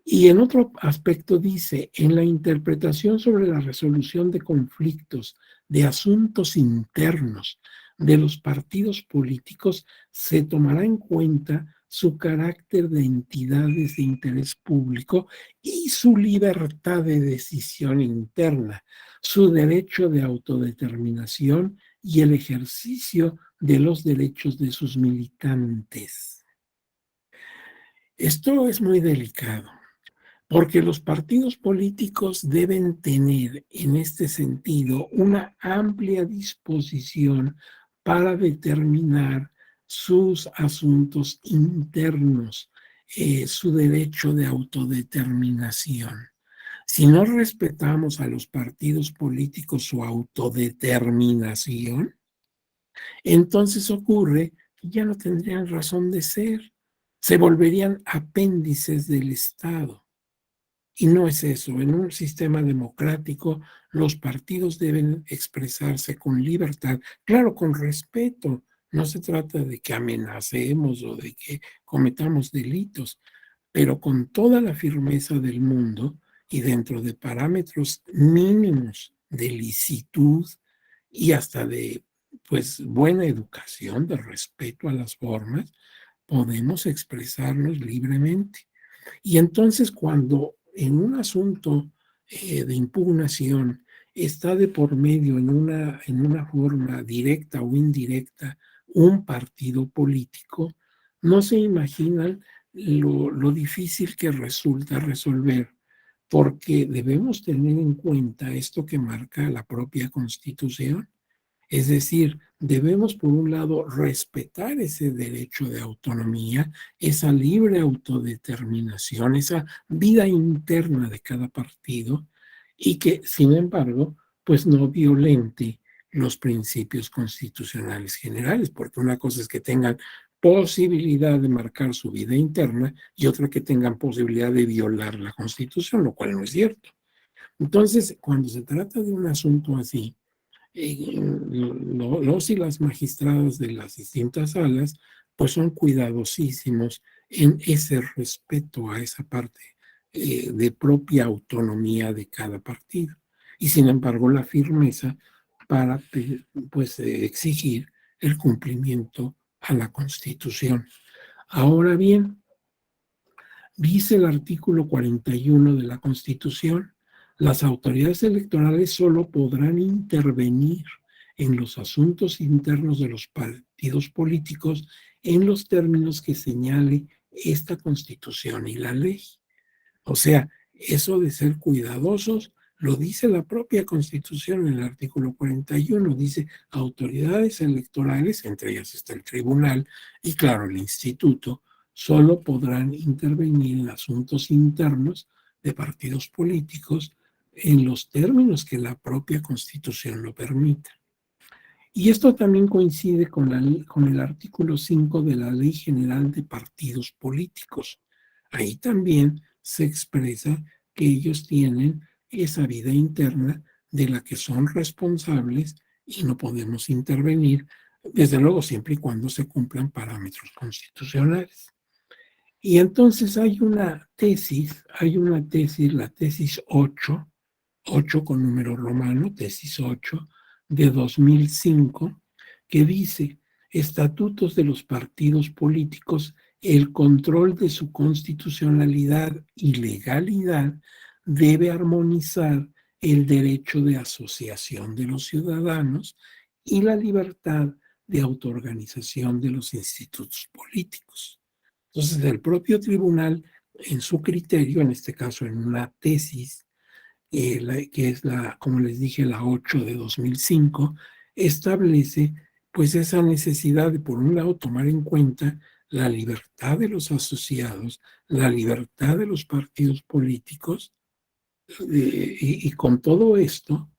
Y en otro aspecto dice, en la interpretación sobre la resolución de conflictos, de asuntos internos de los partidos políticos, se tomará en cuenta su carácter de entidades de interés público y su libertad de decisión interna, su derecho de autodeterminación y el ejercicio de los derechos de sus militantes. Esto es muy delicado, porque los partidos políticos deben tener en este sentido una amplia disposición para determinar sus asuntos internos, su derecho de autodeterminación. Si no respetamos a los partidos políticos su autodeterminación, entonces ocurre que ya no tendrían razón de ser, se volverían apéndices del Estado. Y no es eso. En un sistema democrático, los partidos deben expresarse con libertad, claro, con respeto. No se trata de que amenacemos o de que cometamos delitos, pero con toda la firmeza del mundo y dentro de parámetros mínimos de licitud y hasta de pues buena educación, de respeto a las formas, podemos expresarnos libremente. Y entonces cuando en un asunto de impugnación está de por medio en una forma directa o indirecta un partido político, no se imaginan lo difícil que resulta resolver, porque debemos tener en cuenta esto que marca la propia Constitución. Es decir, debemos, por un lado, respetar ese derecho de autonomía, esa libre autodeterminación, esa vida interna de cada partido, y que, sin embargo, pues no violente los principios constitucionales generales, porque una cosa es que tengan posibilidad de marcar su vida interna y otra que tengan posibilidad de violar la Constitución, lo cual no es cierto. Entonces, cuando se trata de un asunto así, los y las magistradas de las distintas salas, pues son cuidadosísimos en ese respeto a esa parte de propia autonomía de cada partido. Y sin embargo, la firmeza para pues, exigir el cumplimiento a la Constitución. Ahora bien, dice el artículo 41 de la Constitución, las autoridades electorales solo podrán intervenir en los asuntos internos de los partidos políticos en los términos que señale esta Constitución y la ley. O sea, eso de ser cuidadosos lo dice la propia Constitución en el artículo 41, dice autoridades electorales, entre ellas está el tribunal y claro, el instituto, solo podrán intervenir en asuntos internos de partidos políticos en los términos que la propia Constitución lo permita. Y esto también coincide con el artículo 5 de la Ley General de Partidos Políticos. Ahí también se expresa que ellos tienen esa vida interna de la que son responsables y no podemos intervenir, desde luego siempre y cuando se cumplan parámetros constitucionales. Y entonces hay una tesis, la tesis 8 con número romano, tesis 8 de 2005, que dice, estatutos de los partidos políticos, el control de su constitucionalidad y legalidad debe armonizar el derecho de asociación de los ciudadanos y la libertad de autoorganización de los institutos políticos. Entonces, el propio tribunal, en su criterio, en este caso en una tesis, que es como les dije, la 8 de 2005, establece pues esa necesidad de, por un lado, tomar en cuenta la libertad de los asociados, la libertad de los partidos políticos, y con todo esto,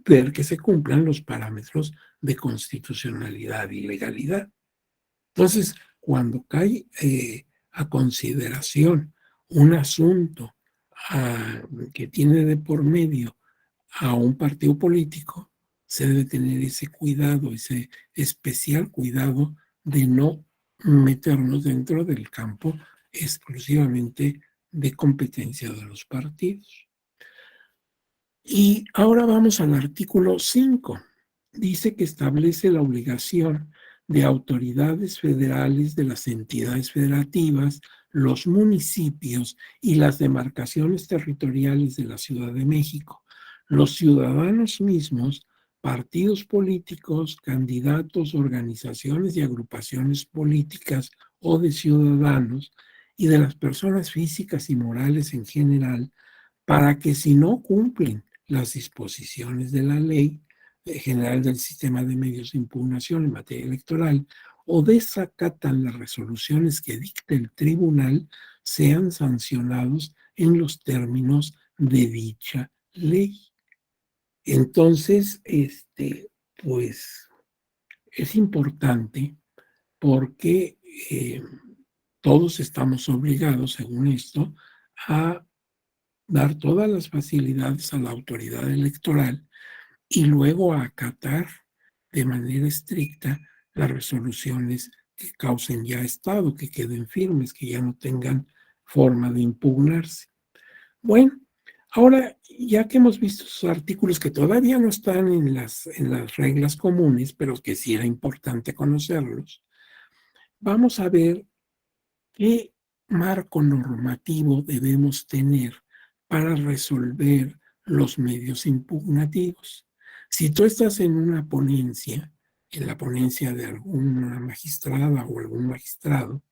ver que se cumplan los parámetros de constitucionalidad y legalidad. Entonces, cuando cae a consideración un asunto que tiene de por medio a un partido político, se debe tener ese cuidado, ese especial cuidado de no meternos dentro del campo exclusivamente de competencia de los partidos. Y ahora vamos al artículo 5. Dice que establece la obligación de autoridades federales, de las entidades federativas, los municipios y las demarcaciones territoriales de la Ciudad de México, los ciudadanos mismos, partidos políticos, candidatos, organizaciones y agrupaciones políticas o de ciudadanos, y de las personas físicas y morales en general, para que si no cumplen las disposiciones de la Ley General del Sistema de Medios de Impugnación en materia electoral o desacatan las resoluciones que dicte el tribunal, sean sancionados en los términos de dicha ley. Entonces, pues es importante porque todos estamos obligados, según esto, a dar todas las facilidades a la autoridad electoral y luego a acatar de manera estricta las resoluciones que causen ya estado, que queden firmes, que ya no tengan forma de impugnarse. Bueno, ahora ya que hemos visto esos artículos que todavía no están en las reglas comunes, pero que sí era importante conocerlos, vamos a ver qué marco normativo debemos tener para resolver los medios impugnativos. Si tú estás en una ponencia, en la ponencia de alguna magistrada o algún magistrado,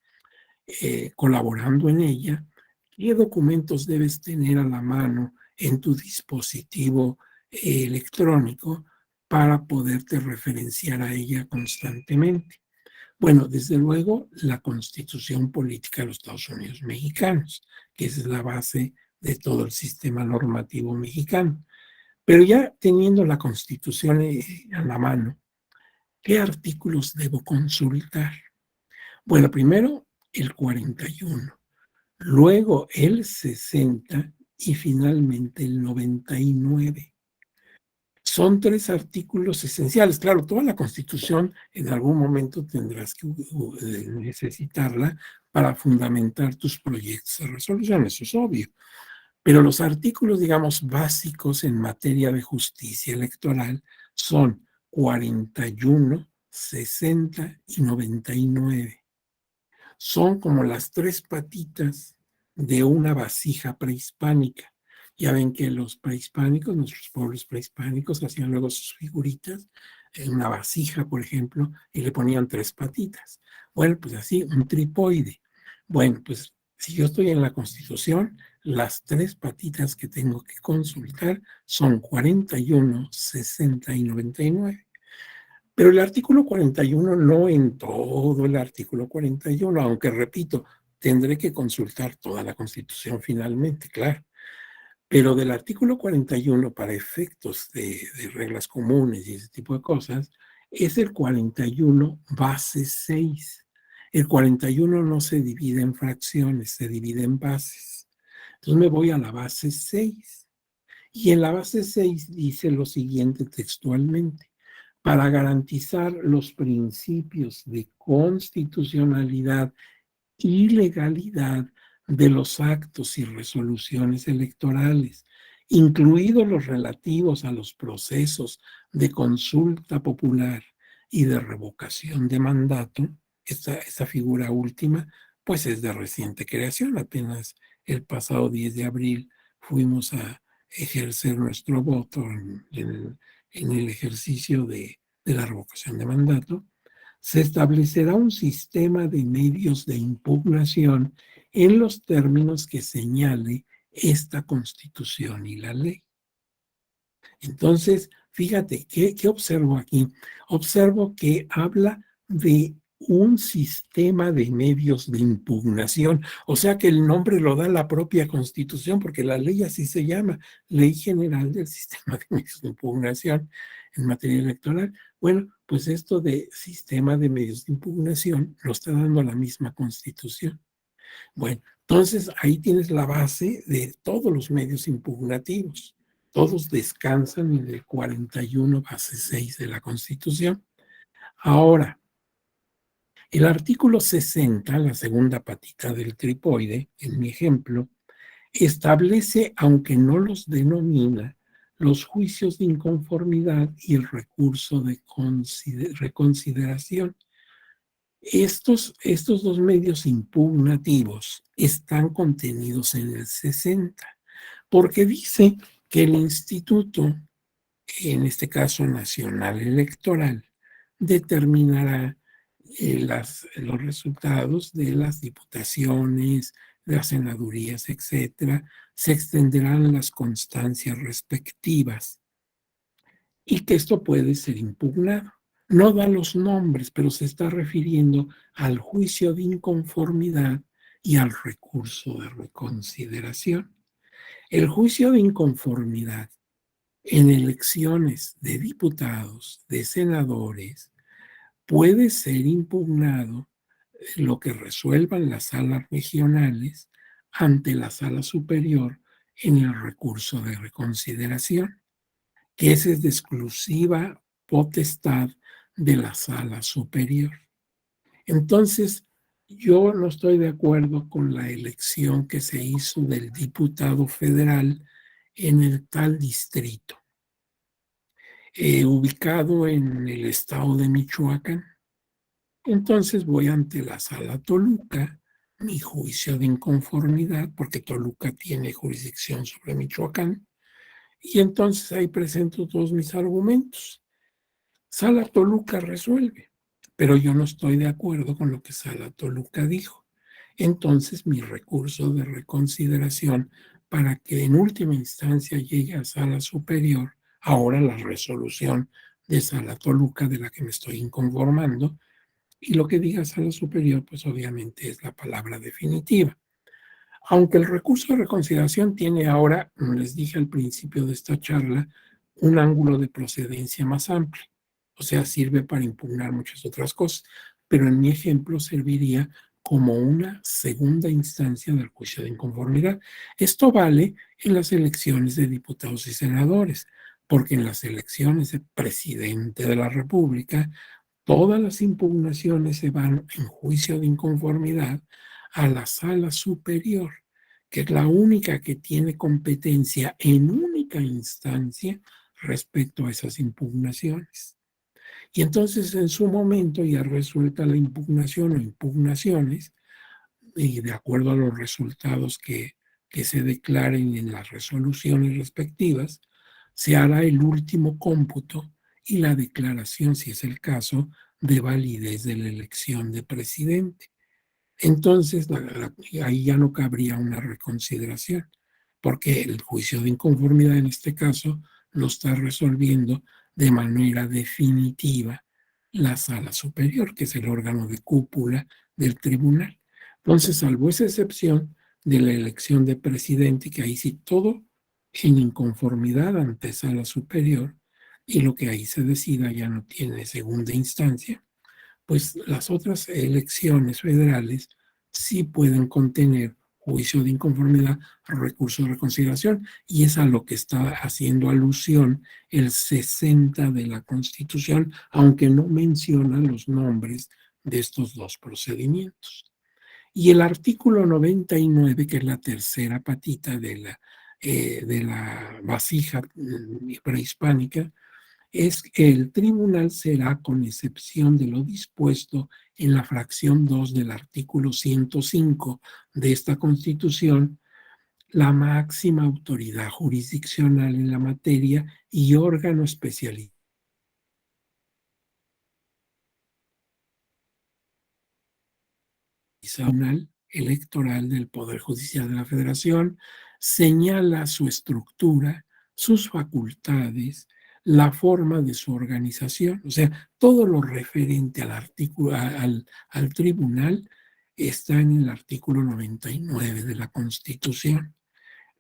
colaborando en ella, ¿qué documentos debes tener a la mano en tu dispositivo electrónico para poderte referenciar a ella constantemente? Bueno, desde luego, la Constitución Política de los Estados Unidos Mexicanos, que esa es la base de todo el sistema normativo mexicano. Pero ya teniendo la Constitución a la mano, ¿qué artículos debo consultar? Bueno, primero el 41, luego el 60 y finalmente el 99. Son 3 artículos esenciales. Claro, toda la Constitución en algún momento tendrás que necesitarla para fundamentar tus proyectos de resolución, eso es obvio. Pero los artículos, digamos, básicos en materia de justicia electoral son 41, 60 y 99. Son como las 3 patitas de una vasija prehispánica. Ya ven que los prehispánicos, nuestros pueblos prehispánicos, hacían luego sus figuritas en una vasija, por ejemplo, y le ponían 3 patitas. Bueno, pues así, un tripoide. Bueno, pues si yo estoy en la Constitución, las 3 patitas que tengo que consultar son 41, 60 y 99. Pero el artículo 41 no en todo el artículo 41, aunque repito, tendré que consultar toda la Constitución finalmente, claro. Pero del artículo 41 para efectos de reglas comunes y ese tipo de cosas, es el 41 base 6. El 41 no se divide en fracciones, se divide en bases. Entonces me voy a la base 6. Y en la base 6 dice lo siguiente textualmente: para garantizar los principios de constitucionalidad y legalidad de los actos y resoluciones electorales, incluidos los relativos a los procesos de consulta popular y de revocación de mandato. Esta figura última, pues es de reciente creación. Apenas el pasado 10 de abril fuimos a ejercer nuestro voto en el ejercicio de la revocación de mandato. Se establecerá un sistema de medios de impugnación en los términos que señale esta Constitución y la ley. Entonces, fíjate, ¿qué observo aquí? Observo que habla de un sistema de medios de impugnación. O sea que el nombre lo da la propia Constitución, porque la ley así se llama, Ley General del Sistema de Medios de Impugnación en materia electoral. Bueno, pues esto de sistema de medios de impugnación lo está dando la misma Constitución. Bueno, entonces ahí tienes la base de todos los medios impugnativos. Todos descansan en el 41 base 6 de la Constitución. Ahora, el artículo 60, la segunda patita del tripoide, en mi ejemplo, establece, aunque no los denomina, los juicios de inconformidad y el recurso de reconsideración. Estos dos medios impugnativos están contenidos en el 60, porque dice que el instituto, en este caso Nacional Electoral, determinará los resultados de las diputaciones, de las senadurías, etcétera, se extenderán las constancias respectivas y que esto puede ser impugnado. No da los nombres, pero se está refiriendo al juicio de inconformidad y al recurso de reconsideración. El juicio de inconformidad en elecciones de diputados, de senadores, puede ser impugnado lo que resuelvan las salas regionales ante la sala superior en el recurso de reconsideración, que ese es de exclusiva potestad de la sala superior. Entonces, yo no estoy de acuerdo con la elección que se hizo del diputado federal en el tal distrito, ubicado en el estado de Michoacán. Entonces voy ante la sala Toluca, mi juicio de inconformidad, porque Toluca tiene jurisdicción sobre Michoacán, y entonces ahí presento todos mis argumentos. Sala Toluca resuelve, pero yo no estoy de acuerdo con lo que Sala Toluca dijo. Entonces mi recurso de reconsideración para que en última instancia llegue a Sala Superior, ahora la resolución de Sala Toluca de la que me estoy inconformando, y lo que diga Sala Superior, pues obviamente es la palabra definitiva. Aunque el recurso de reconsideración tiene ahora, como les dije al principio de esta charla, un ángulo de procedencia más amplio. O sea, sirve para impugnar muchas otras cosas, pero en mi ejemplo serviría como una segunda instancia del juicio de inconformidad. Esto vale en las elecciones de diputados y senadores, porque en las elecciones de presidente de la República todas las impugnaciones se van en juicio de inconformidad a la sala superior, que es la única que tiene competencia en única instancia respecto a esas impugnaciones. Y entonces en su momento ya resuelta la impugnación o impugnaciones, y de acuerdo a los resultados que se declaren en las resoluciones respectivas, se hará el último cómputo y la declaración, si es el caso, de validez de la elección de presidente. Entonces, ahí ya no cabría una reconsideración, porque el juicio de inconformidad en este caso lo está resolviendo de manera definitiva la sala superior, que es el órgano de cúpula del tribunal. Entonces, salvo esa excepción de la elección de presidente, que ahí sí todo en inconformidad ante sala superior, y lo que ahí se decida ya no tiene segunda instancia, pues las otras elecciones federales sí pueden contener juicio de inconformidad, recurso de reconsideración, y es a lo que está haciendo alusión el 60 de la Constitución, aunque no menciona los nombres de estos dos procedimientos. Y el artículo 99, que es la tercera patita de la vasija prehispánica, es que el tribunal será, con excepción de lo dispuesto en la fracción 2 del artículo 105 de esta Constitución, la máxima autoridad jurisdiccional en la materia y órgano especializado electoral del Poder Judicial de la Federación, señala su estructura, sus facultades, la forma de su organización, o sea, todo lo referente al artículo, al tribunal está en el artículo 99 de la Constitución.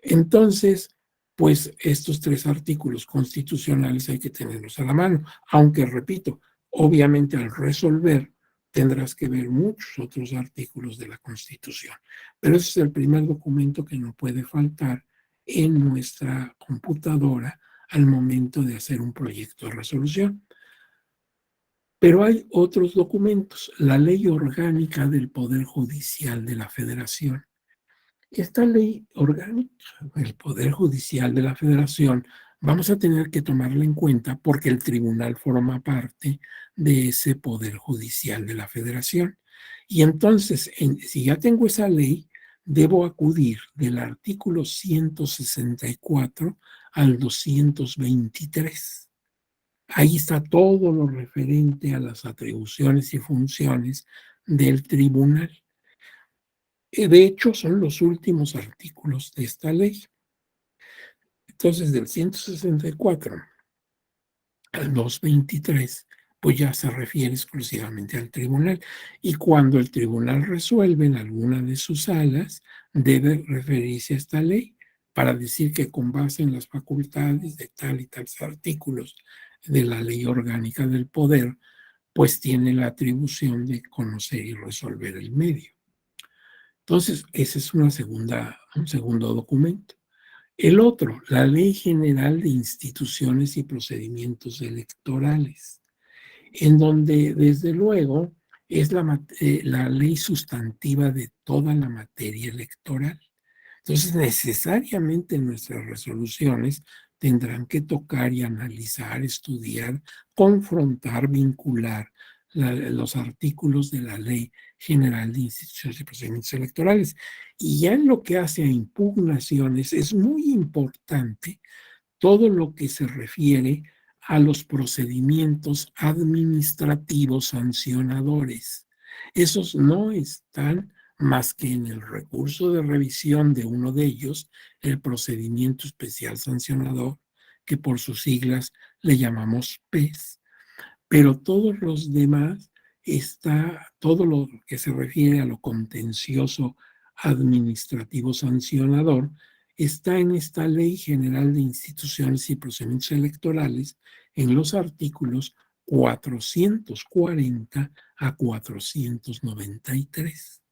Entonces, pues estos tres artículos constitucionales hay que tenerlos a la mano, aunque repito, obviamente al resolver tendrás que ver muchos otros artículos de la Constitución, pero ese es el primer documento que no puede faltar en nuestra computadora al momento de hacer un proyecto de resolución. Pero hay otros documentos, la Ley Orgánica del Poder Judicial de la Federación. Esta ley orgánica del Poder Judicial de la Federación vamos a tener que tomarla en cuenta porque el tribunal forma parte de ese Poder Judicial de la Federación. Y entonces, si ya tengo esa ley, debo acudir del artículo 164 al 223. Ahí está todo lo referente a las atribuciones y funciones del tribunal. De hecho, son los últimos artículos de esta ley. Entonces, del 164 al 223, pues ya se refiere exclusivamente al tribunal. Y cuando el tribunal resuelve en alguna de sus salas, debe referirse a esta ley para decir que con base en las facultades de tal y tales artículos de la ley orgánica del poder, pues tiene la atribución de conocer y resolver el medio. Entonces, ese es un segundo documento. El otro, la Ley General de Instituciones y Procedimientos Electorales, en donde desde luego es la ley sustantiva de toda la materia electoral. Entonces, necesariamente nuestras resoluciones tendrán que tocar y analizar, estudiar, confrontar, vincular los artículos de la Ley General de Instituciones y Procedimientos Electorales. Y ya en lo que hace a impugnaciones, es muy importante todo lo que se refiere a los procedimientos administrativos sancionadores. Esos no están más que en el recurso de revisión de uno de ellos, el procedimiento especial sancionador, que por sus siglas le llamamos PES, pero todos los demás todo lo que se refiere a lo contencioso administrativo sancionador está en esta Ley General de Instituciones y Procedimientos Electorales en los artículos 440 a 493.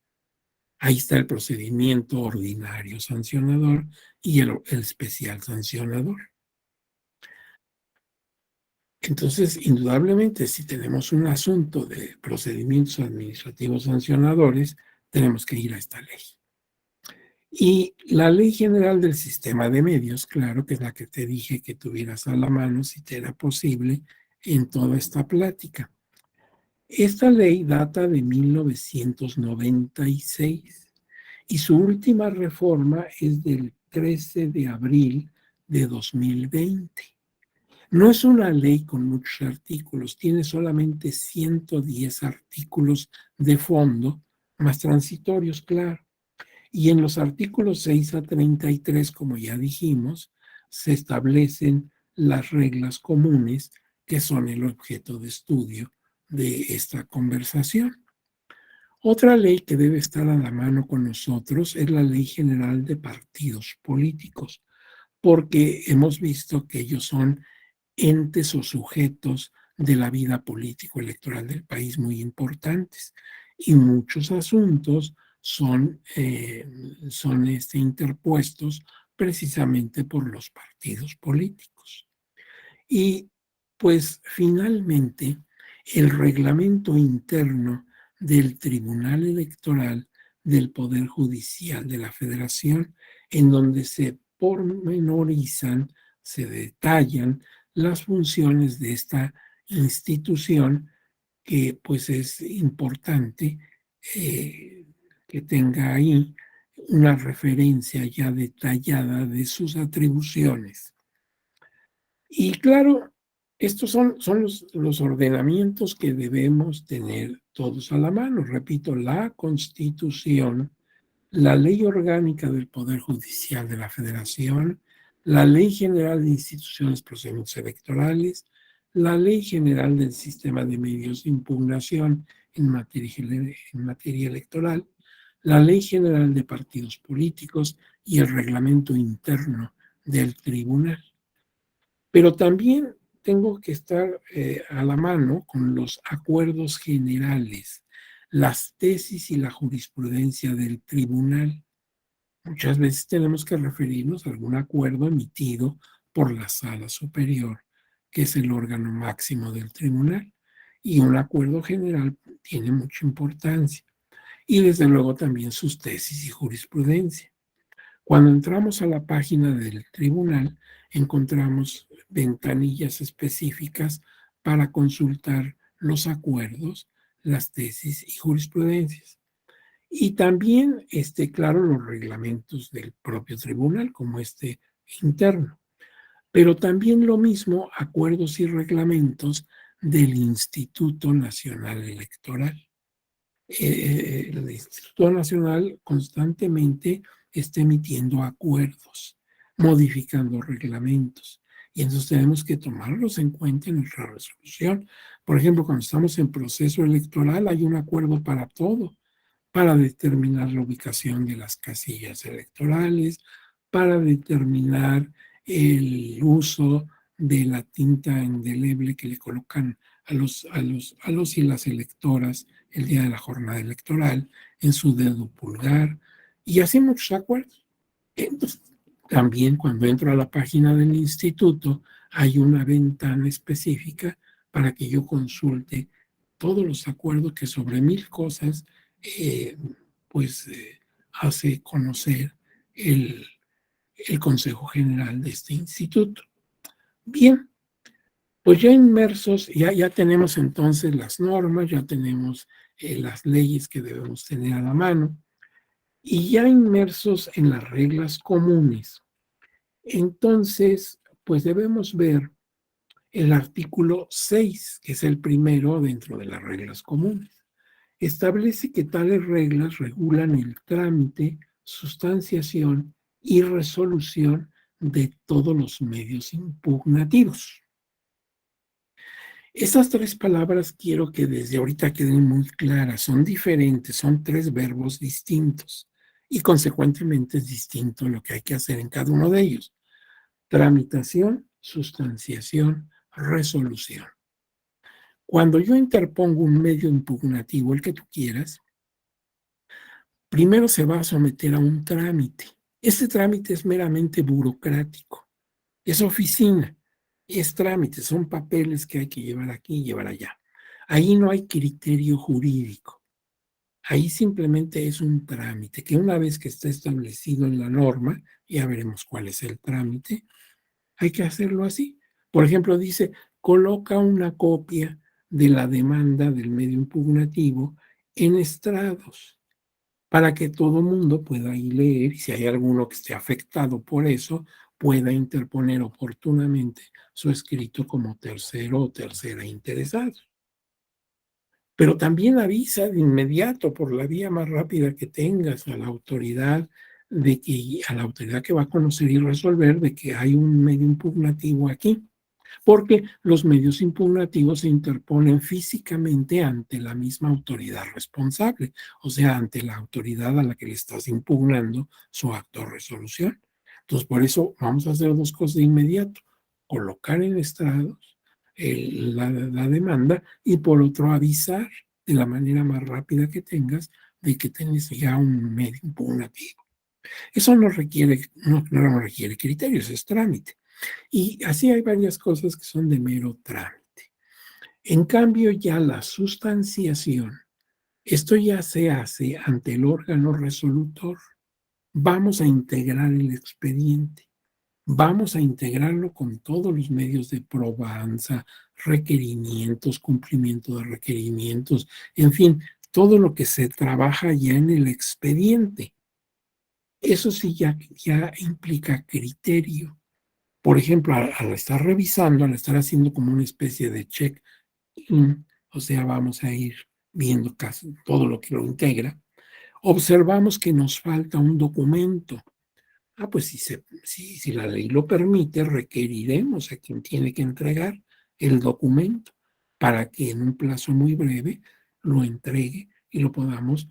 Ahí está el procedimiento ordinario sancionador y el especial sancionador. Entonces, indudablemente, si tenemos un asunto de procedimientos administrativos sancionadores, tenemos que ir a esta ley. Y la Ley General del Sistema de Medios, claro, que es la que te dije que tuvieras a la mano si te era posible en toda esta plática. Esta ley data de 1996 y su última reforma es del 13 de abril de 2020. No es una ley con muchos artículos, tiene solamente 110 artículos de fondo, más transitorios, claro. Y en los artículos 6 a 33, como ya dijimos, se establecen las reglas comunes que son el objeto de estudio de esta conversación. Otra ley que debe estar a la mano con nosotros es la Ley General de Partidos Políticos, porque hemos visto que ellos son entes o sujetos de la vida político-electoral del país muy importantes y muchos asuntos son interpuestos precisamente por los partidos políticos. Y pues finalmente el reglamento interno del Tribunal Electoral del Poder Judicial de la Federación, en donde se pormenorizan, se detallan las funciones de esta institución, que pues es importante que tenga ahí una referencia ya detallada de sus atribuciones. Y claro, estos son los ordenamientos que debemos tener todos a la mano. Repito, la Constitución, la Ley Orgánica del Poder Judicial de la Federación, la Ley General de Instituciones y Procedimientos Electorales, la Ley General del Sistema de Medios de Impugnación en materia electoral, la Ley General de Partidos Políticos y el reglamento interno del tribunal. Pero también tengo que estar a la mano con los acuerdos generales, las tesis y la jurisprudencia del tribunal. Muchas veces tenemos que referirnos a algún acuerdo emitido por la sala superior, que es el órgano máximo del tribunal, y un acuerdo general tiene mucha importancia. Y desde luego también sus tesis y jurisprudencia. Cuando entramos a la página del tribunal, encontramos ventanillas específicas para consultar los acuerdos, las tesis y jurisprudencias. Y también, claro, los reglamentos del propio tribunal, como este interno. Pero también lo mismo, acuerdos y reglamentos del Instituto Nacional Electoral. El Instituto Nacional constantemente está emitiendo acuerdos, modificando reglamentos. Y entonces tenemos que tomarlos en cuenta en nuestra resolución. Por ejemplo, cuando estamos en proceso electoral hay un acuerdo para todo, para determinar la ubicación de las casillas electorales, para determinar el uso de la tinta indeleble que le colocan a los y las electoras el día de la jornada electoral en su dedo pulgar, y así muchos acuerdos. Entonces, también cuando entro a la página del instituto hay una ventana específica para que yo consulte todos los acuerdos que sobre 1000 cosas eh, hace conocer el, el Consejo General de este instituto. Bien, pues ya inmersos, ya tenemos entonces las normas, ya tenemos las leyes que debemos tener a la mano, y ya inmersos en las reglas comunes. Entonces, pues debemos ver el artículo 6, que es el primero dentro de las reglas comunes. Establece que tales reglas regulan el trámite, sustanciación y resolución de todos los medios impugnativos. Esas tres palabras quiero que desde ahorita queden muy claras, son diferentes, son tres verbos distintos y consecuentemente es distinto lo que hay que hacer en cada uno de ellos. Tramitación, sustanciación, resolución. Cuando yo interpongo un medio impugnativo, el que tú quieras, primero se va a someter a un trámite. Este trámite es meramente burocrático, es oficina, es trámite, son papeles que hay que llevar aquí y llevar allá. Ahí no hay criterio jurídico. Ahí simplemente es un trámite que una vez que está establecido en la norma, ya veremos cuál es el trámite, hay que hacerlo así. Por ejemplo, dice, coloca una copia de la demanda del medio impugnativo en estrados para que todo mundo pueda ir leer y si hay alguno que esté afectado por eso, pueda interponer oportunamente su escrito como tercero o tercera interesado. Pero también avisa de inmediato por la vía más rápida que tengas a la autoridad a la autoridad que va a conocer y resolver de que hay un medio impugnativo aquí, porque los medios impugnativos se interponen físicamente ante la misma autoridad responsable, o sea, ante la autoridad a la que le estás impugnando su acto o resolución. Entonces, por eso vamos a hacer dos cosas de inmediato: colocar en estrados la demanda y por otro avisar de la manera más rápida que tengas de que tienes ya un medio impugnativo. Eso no requiere criterios, es trámite. Y así hay varias cosas que son de mero trámite. En cambio, ya la sustanciación, esto ya se hace ante el órgano resolutor. Vamos a integrar el expediente, vamos a integrarlo con todos los medios de probanza, requerimientos, cumplimiento de requerimientos, en fin, todo lo que se trabaja ya en el expediente. Eso sí ya implica criterio. Por ejemplo, al estar revisando, al estar haciendo como una especie de check-in, o sea, vamos a ir viendo casi todo lo que lo integra, observamos que nos falta un documento. Pues si la ley lo permite, requeriremos a quien tiene que entregar el documento para que en un plazo muy breve lo entregue y lo podamos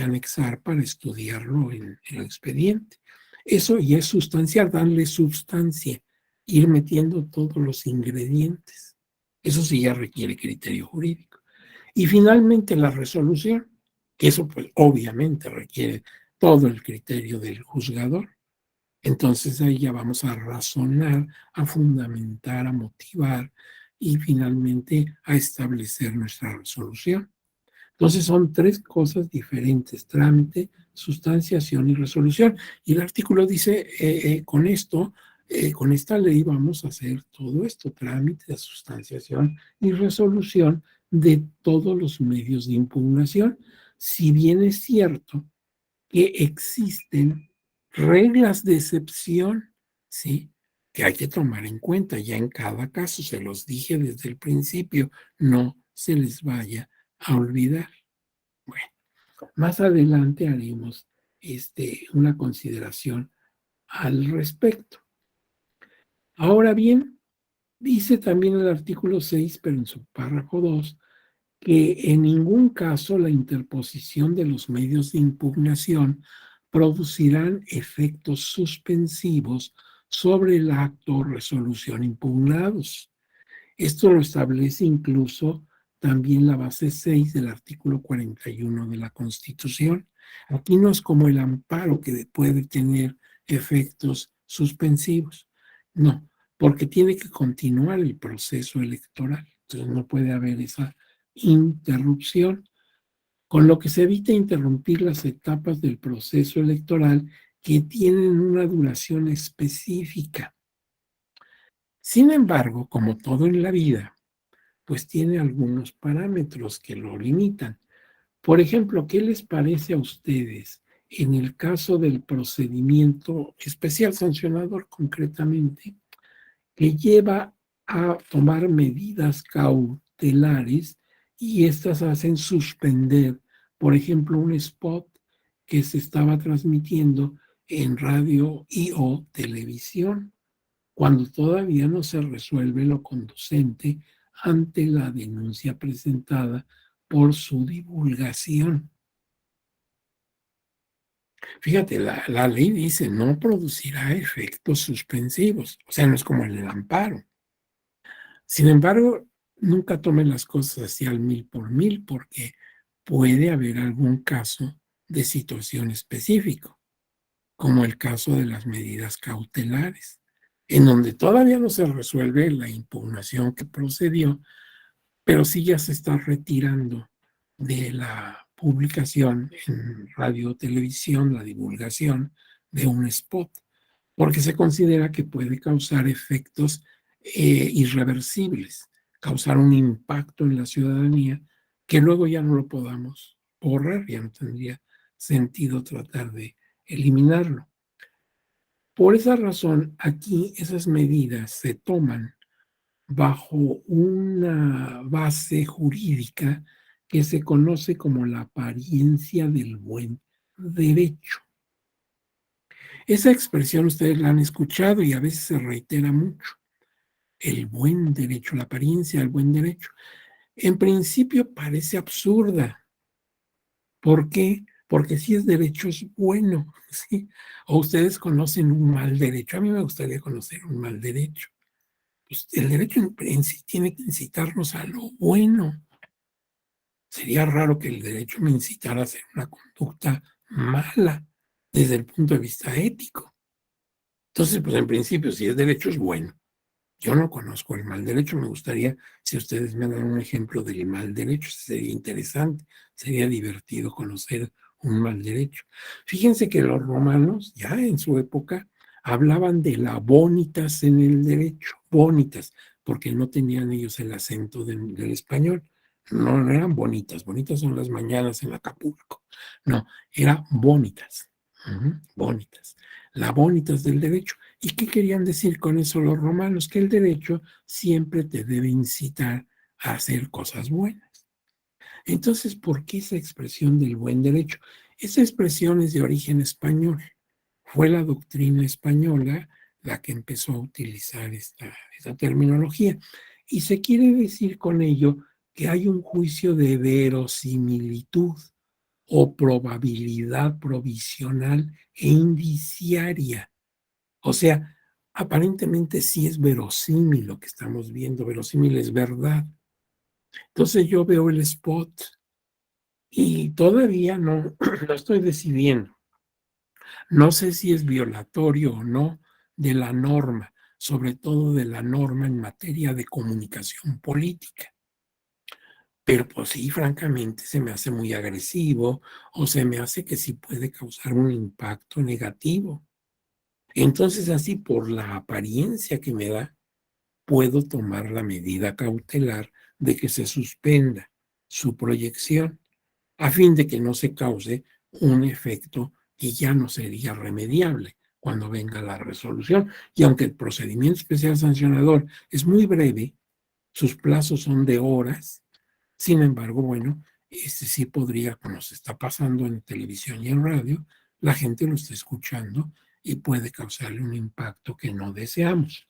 anexar para estudiarlo en el expediente. Eso ya es sustancial, darle sustancia, ir metiendo todos los ingredientes. Eso sí ya requiere criterio jurídico. Y finalmente la resolución, que eso pues obviamente requiere todo el criterio del juzgador. Entonces ahí ya vamos a razonar, a fundamentar, a motivar y finalmente a establecer nuestra resolución. Entonces son tres cosas diferentes: trámite, sustanciación y resolución. Y el artículo dice, con esta ley vamos a hacer todo esto: trámite, sustanciación y resolución de todos los medios de impugnación. Si bien es cierto que existen reglas de excepción, ¿sí? Que hay que tomar en cuenta ya en cada caso, se los dije desde el principio, no se les vaya a olvidar. Bueno, más adelante haremos una consideración al respecto. Ahora bien, dice también el artículo 6, pero en su párrafo 2, que en ningún caso la interposición de los medios de impugnación producirán efectos suspensivos sobre el acto o resolución impugnados. Esto lo establece incluso también la base 6 del artículo 41 de la Constitución. Aquí no es como el amparo que puede tener efectos suspensivos. No, porque tiene que continuar el proceso electoral. Entonces no puede haber esa interrupción, con lo que se evita interrumpir las etapas del proceso electoral que tienen una duración específica. Sin embargo, como todo en la vida, pues tiene algunos parámetros que lo limitan. Por ejemplo, ¿qué les parece a ustedes en el caso del procedimiento especial sancionador concretamente, que lleva a tomar medidas cautelares y estas hacen suspender, por ejemplo, un spot que se estaba transmitiendo en radio y o televisión, cuando todavía no se resuelve lo conducente ante la denuncia presentada por su divulgación? Fíjate, la ley dice no producirá efectos suspensivos, o sea, no es como el amparo. Sin embargo, nunca tomen las cosas así al mil por mil, porque puede haber algún caso de situación específico, como el caso de las medidas cautelares, en donde todavía no se resuelve la impugnación que procedió, pero sí ya se está retirando de la publicación en radio o televisión, la divulgación de un spot, porque se considera que puede causar efectos irreversibles, causar un impacto en la ciudadanía que luego ya no lo podamos borrar, ya no tendría sentido tratar de eliminarlo. Por esa razón, aquí esas medidas se toman bajo una base jurídica que se conoce como la apariencia del buen derecho. Esa expresión ustedes la han escuchado y a veces se reitera mucho: el buen derecho, la apariencia del buen derecho. En principio parece absurda. ¿Por qué? Porque si es derecho es bueno, ¿sí? O ustedes conocen un mal derecho. A mí me gustaría conocer un mal derecho. Pues el derecho en sí tiene que incitarnos a lo bueno. Sería raro que el derecho me incitara a hacer una conducta mala desde el punto de vista ético. Entonces, pues en principio, si es derecho es bueno. Yo no conozco el mal derecho. Me gustaría, si ustedes me dan un ejemplo del mal derecho, sería interesante, sería divertido conocer un mal derecho. Fíjense que los romanos, ya en su época, hablaban de la bonitas en el derecho, bonitas, porque no tenían ellos el acento del español. No, no eran bonitas, bonitas son las mañanas en Acapulco. No, era bonitas, bonitas, la bonitas del derecho. ¿Y qué querían decir con eso los romanos? Que el derecho siempre te debe incitar a hacer cosas buenas. Entonces, ¿por qué esa expresión del buen derecho? Esa expresión es de origen español. fue la doctrina española la que empezó a utilizar esta terminología. Y se quiere decir con ello que hay un juicio de verosimilitud o probabilidad provisional e indiciaria. O sea, aparentemente sí es verosímil lo que estamos viendo, verosímil es verdad. Entonces yo veo el spot y todavía no, no estoy decidiendo. No sé si es violatorio o no de la norma, sobre todo de la norma en materia de comunicación política. Pero pues sí, francamente, se me hace muy agresivo o se me hace que sí puede causar un impacto negativo. Entonces, así por la apariencia que me da, puedo tomar la medida cautelar de que se suspenda su proyección a fin de que no se cause un efecto que ya no sería remediable cuando venga la resolución. Y aunque el procedimiento especial sancionador es muy breve, sus plazos son de horas. Sin embargo, bueno, sí podría, como se está pasando en televisión y en radio, la gente lo está escuchando y puede causarle un impacto que no deseamos.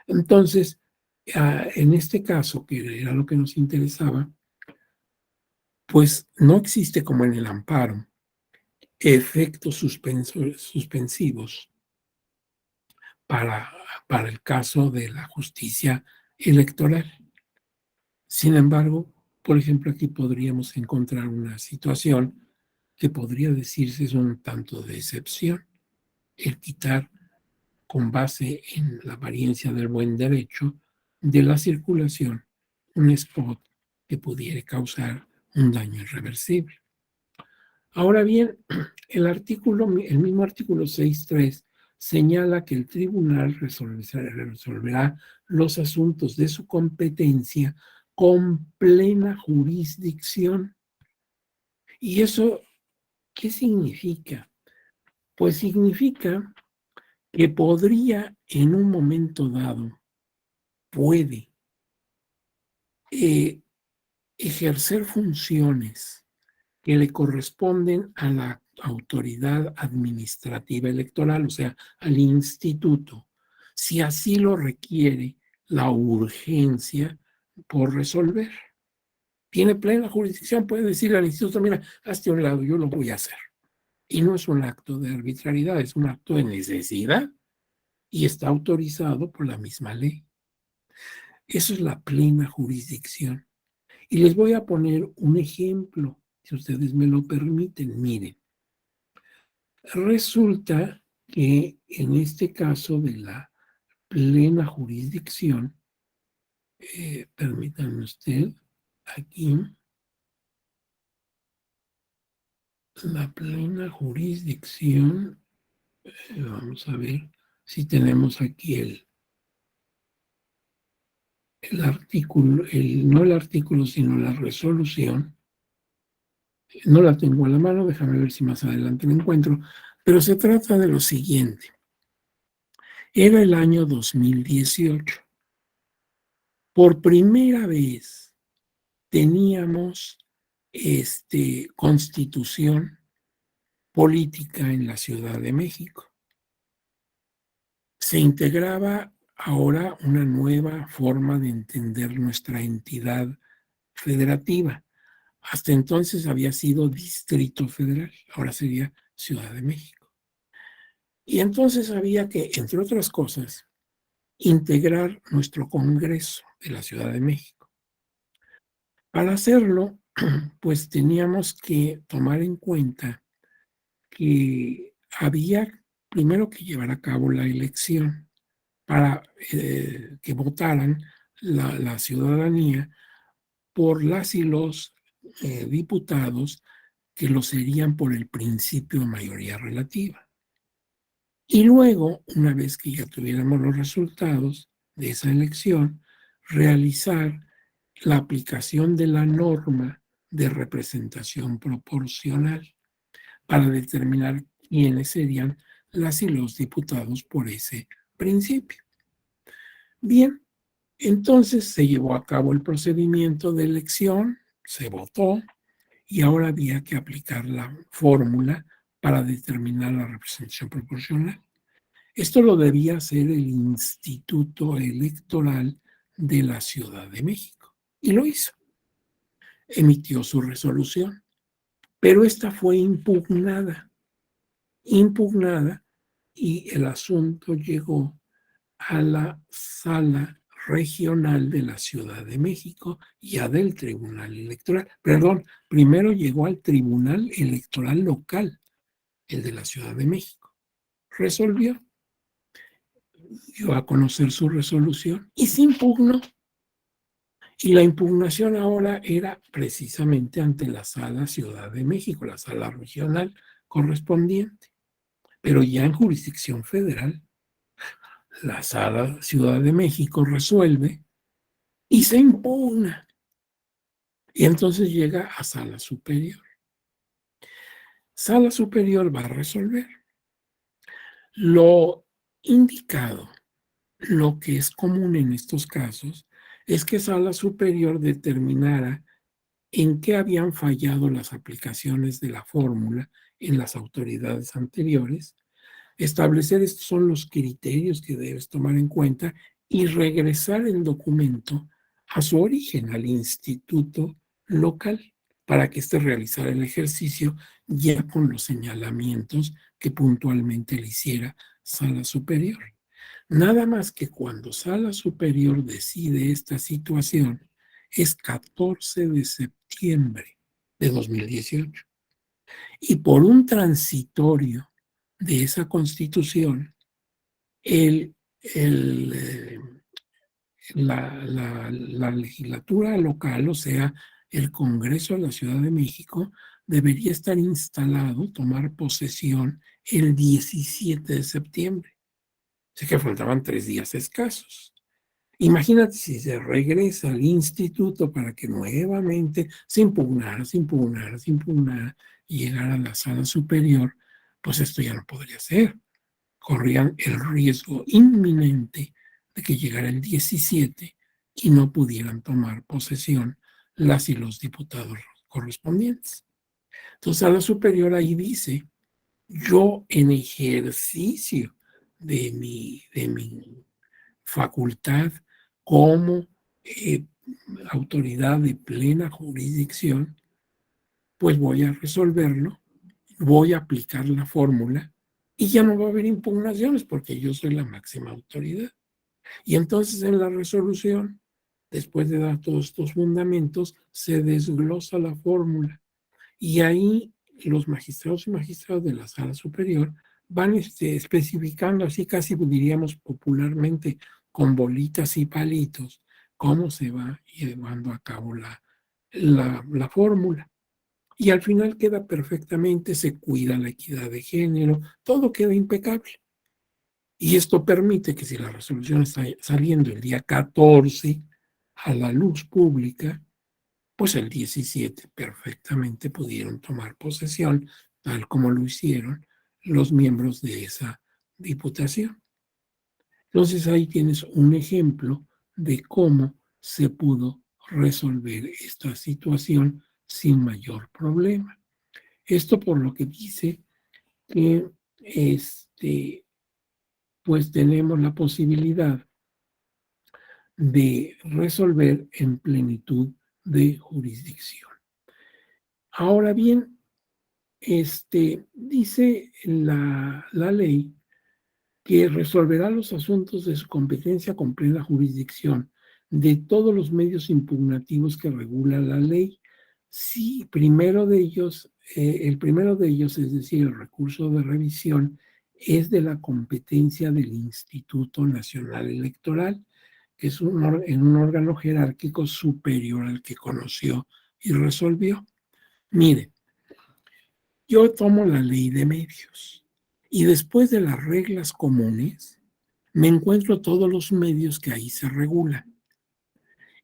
Entonces, en este caso, que era lo que nos interesaba, pues no existe como en el amparo efectos suspensivos para, para el caso de la justicia electoral. Sin embargo, por ejemplo, aquí podríamos encontrar una situación que podría decirse es un tanto de excepción, el quitar con base en la apariencia del buen derecho de la circulación un spot que pudiera causar un daño irreversible. Ahora bien, el mismo artículo 6.3 señala que el tribunal resolverá los asuntos de su competencia con plena jurisdicción. ¿Y eso qué significa? Pues significa que podría en un momento dado, puede eh, ejercer funciones que le corresponden a la autoridad administrativa electoral, o sea, al instituto, si así lo requiere la urgencia por resolver. Tiene plena jurisdicción, puede decirle al instituto, mira, hazte a un lado, yo lo voy a hacer. Y no es un acto de arbitrariedad, es un acto de necesidad y está autorizado por la misma ley. Eso es la plena jurisdicción. Y les voy a poner un ejemplo, si ustedes me lo permiten. Miren, resulta que en este caso de la plena jurisdicción, permítanme usted, aquí, la plena jurisdicción, vamos a ver si tenemos aquí el artículo, no el artículo, sino la resolución. No la tengo a la mano, déjame ver si más adelante la encuentro, pero se trata de lo siguiente. Era el año 2018. Por primera vez teníamos constitución política en la Ciudad de México. Se integraba ahora una nueva forma de entender nuestra entidad federativa. Hasta entonces había sido Distrito Federal, ahora sería Ciudad de México. Y entonces había que, entre otras cosas, integrar nuestro Congreso de la Ciudad de México. Para hacerlo, pues teníamos que tomar en cuenta que había primero que llevar a cabo la elección para que votaran la ciudadanía por las y los diputados que lo serían por el principio de mayoría relativa. Y luego, una vez que ya tuviéramos los resultados de esa elección, realizar la aplicación de la norma de representación proporcional para determinar quiénes serían las y los diputados por ese principio. Bien, entonces se llevó a cabo el procedimiento de elección, se votó y ahora había que aplicar la fórmula para determinar la representación proporcional. Esto lo debía hacer el Instituto Electoral de la Ciudad de México. Y lo hizo. Emitió su resolución. Pero esta fue impugnada, y el asunto llegó a la Sala Regional de la Ciudad de México, ya del Tribunal Electoral. Perdón, primero llegó al Tribunal Electoral Local, el de la Ciudad de México. Resolvió, dio a conocer su resolución y se impugnó. Y la impugnación ahora era precisamente ante la Sala Ciudad de México, la Sala Regional correspondiente, pero ya en jurisdicción federal. La Sala Ciudad de México resuelve y se impugna. Y entonces llega a Sala Superior. Sala Superior va a resolver. Lo indicado, lo que es común en estos casos, es que Sala Superior determinara en qué habían fallado las aplicaciones de la fórmula en las autoridades anteriores, establecer estos son los criterios que debes tomar en cuenta y regresar el documento a su origen, al instituto local, para que éste realizara el ejercicio ya con los señalamientos que puntualmente le hiciera Sala Superior. Nada más que cuando Sala Superior decide esta situación es 14 de septiembre de 2018. Y por un transitorio de esa constitución, el, la legislatura local, o sea, el Congreso de la Ciudad de México, debería estar instalado, tomar posesión el 17 de septiembre. Sé que faltaban 3 días escasos. Imagínate si se regresa al instituto para que nuevamente se impugnara y llegara a la sala superior, pues esto ya no podría ser. Corrían el riesgo inminente de que llegara el 17 y no pudieran tomar posesión las y los diputados correspondientes. Entonces, a la superior ahí dice, yo en ejercicio de mi facultad como eh, autoridad de plena jurisdicción, pues voy a resolverlo, voy a aplicar la fórmula y ya no va a haber impugnaciones porque yo soy la máxima autoridad. Y entonces en la resolución, después de dar todos estos fundamentos, se desglosa la fórmula y ahí los magistrados y magistradas de la sala superior van especificando, así casi diríamos popularmente, con bolitas y palitos, cómo se va llevando a cabo la fórmula. Y al final queda perfectamente, se cuida la equidad de género, todo queda impecable. Y esto permite que si la resolución está saliendo el día 14 a la luz pública, pues el 17 perfectamente pudieron tomar posesión, tal como lo hicieron los miembros de esa diputación. Entonces ahí tienes un ejemplo de cómo se pudo resolver esta situación sin mayor problema. Esto por lo que dice que pues tenemos la posibilidad de resolver en plenitud de jurisdicción. Ahora bien, dice la ley que resolverá los asuntos de su competencia con plena jurisdicción de todos los medios impugnativos que regula la ley. Sí, el primero de ellos, es decir, el recurso de revisión, es de la competencia del Instituto Nacional Electoral, que es en un órgano jerárquico superior al que conoció y resolvió. Mire, yo tomo la ley de medios y después de las reglas comunes, me encuentro todos los medios que ahí se regulan.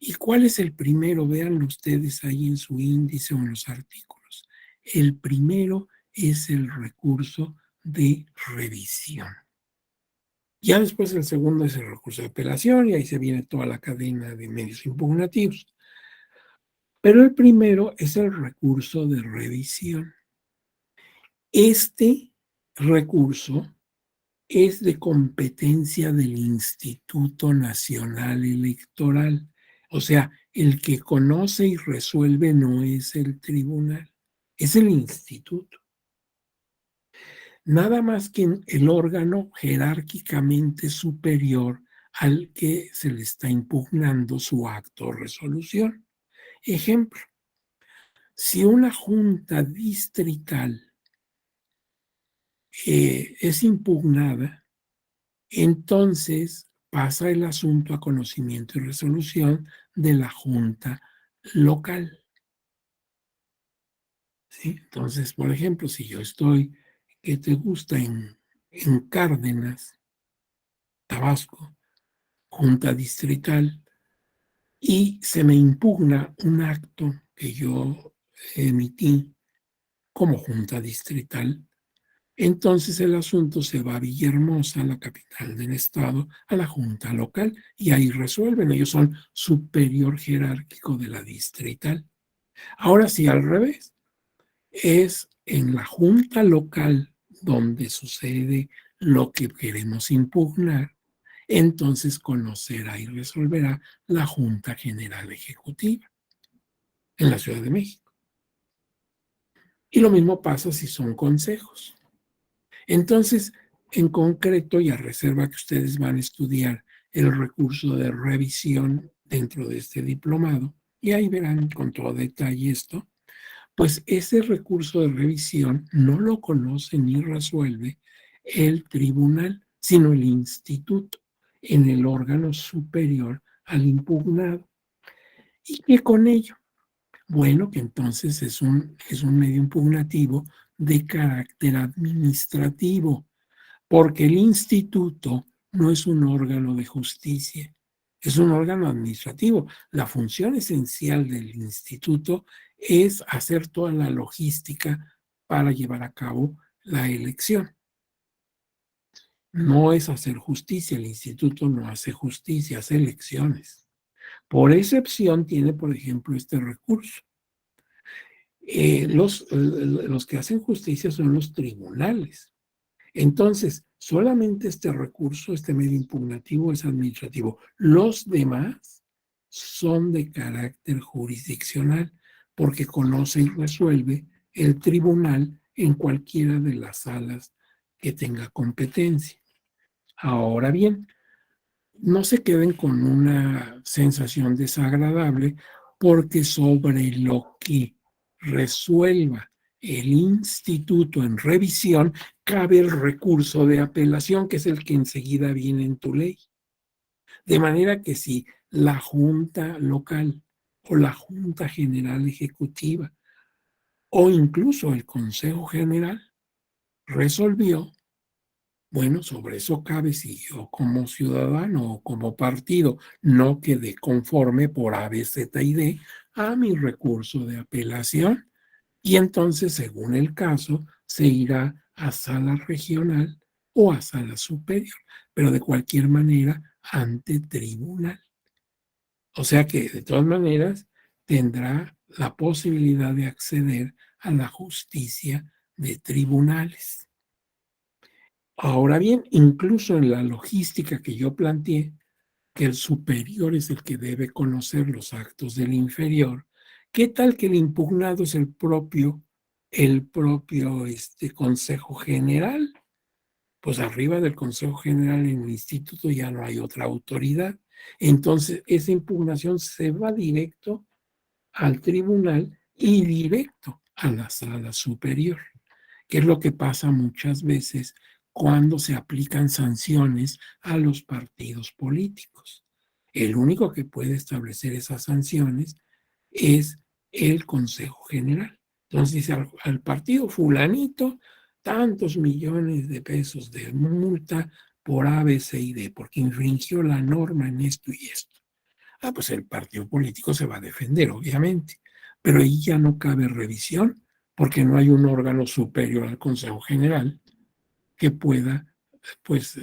¿Y cuál es el primero? Véanlo ustedes ahí en su índice o en los artículos. El primero es el recurso de revisión. Ya después el segundo es el recurso de apelación y ahí se viene toda la cadena de medios impugnativos. Pero el primero es el recurso de revisión. Este recurso es de competencia del Instituto Nacional Electoral. O sea, el que conoce y resuelve no es el tribunal, es el instituto. Nada más que el órgano jerárquicamente superior al que se le está impugnando su acto o resolución. Ejemplo, si una junta distrital es impugnada, entonces pasa el asunto a conocimiento y resolución de la junta local. ¿Sí? Entonces, por ejemplo, si yo estoy, ¿qué te gusta? En Cárdenas, Tabasco, junta distrital, y se me impugna un acto que yo emití como junta distrital, entonces el asunto se va a Villahermosa, la capital del estado, a la junta local y ahí resuelven. Ellos son superior jerárquico de la distrital. Ahora sí, al revés, es en la junta local donde sucede lo que queremos impugnar, entonces conocerá y resolverá la Junta General Ejecutiva en la Ciudad de México. Y lo mismo pasa si son consejos. Entonces, en concreto, y a reserva que ustedes van a estudiar el recurso de revisión dentro de este diplomado, y ahí verán con todo detalle esto, pues ese recurso de revisión no lo conoce ni resuelve el tribunal, sino el instituto en el órgano superior al impugnado. ¿Y qué con ello? Bueno, que entonces es un medio impugnativo de carácter administrativo, porque el instituto no es un órgano de justicia, es un órgano administrativo. La función esencial del instituto es hacer toda la logística para llevar a cabo la elección. No es hacer justicia, el instituto no hace justicia, hace elecciones. Por excepción tiene, por ejemplo, este recurso. Los que hacen justicia son los tribunales. Entonces, solamente este recurso, este medio impugnativo es administrativo. Los demás son de carácter jurisdiccional porque conoce y resuelve el tribunal en cualquiera de las salas que tenga competencia. Ahora bien, no se queden con una sensación desagradable porque sobre lo que resuelva el instituto en revisión cabe el recurso de apelación, que es el que enseguida viene en tu ley. De manera que si la Junta Local o la Junta General Ejecutiva o incluso el Consejo General resolvió, bueno, sobre eso cabe si yo como ciudadano o como partido no quedé conforme por A, B, Z y D a mi recurso de apelación. Y entonces, según el caso, se irá a sala regional o a sala superior, pero de cualquier manera ante tribunal. O sea que, de todas maneras, tendrá la posibilidad de acceder a la justicia de tribunales. Ahora bien, incluso en la logística que yo planteé, que el superior es el que debe conocer los actos del inferior, ¿qué tal que el impugnado es el propio Consejo General? Pues arriba del Consejo General en el instituto ya no hay otra autoridad. Entonces, esa impugnación se va directo al tribunal y directo a la sala superior, que es lo que pasa muchas veces cuando se aplican sanciones a los partidos políticos. El único que puede establecer esas sanciones es el Consejo General. Entonces dice al partido fulanito tantos millones de pesos de multa por A, B, C y D, porque infringió la norma en esto y esto. Pues el partido político se va a defender, obviamente, pero ahí ya no cabe revisión porque no hay un órgano superior al Consejo General que pueda, pues,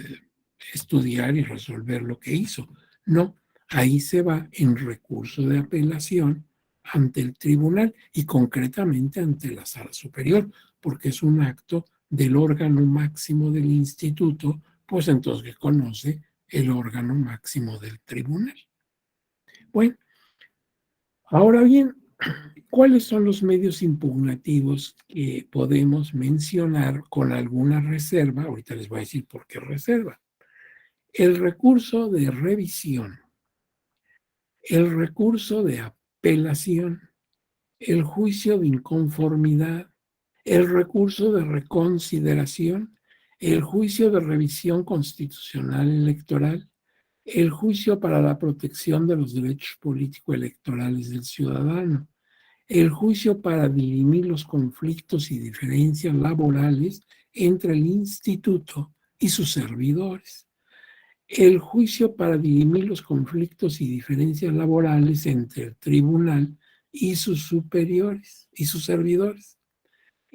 estudiar y resolver lo que hizo. No, ahí se va en recurso de apelación ante el tribunal y concretamente ante la sala superior, porque es un acto del órgano máximo del instituto, pues entonces conoce el órgano máximo del tribunal. Bueno, ahora bien, ¿cuáles son los medios impugnativos que podemos mencionar con alguna reserva? Ahorita les voy a decir por qué reserva. El recurso de revisión, el recurso de apelación, el juicio de inconformidad, el recurso de reconsideración, el juicio de revisión constitucional electoral, el juicio para la protección de los derechos político-electorales del ciudadano, el juicio para dirimir los conflictos y diferencias laborales entre el instituto y sus servidores, el juicio para dirimir los conflictos y diferencias laborales entre el tribunal y sus superiores y sus servidores,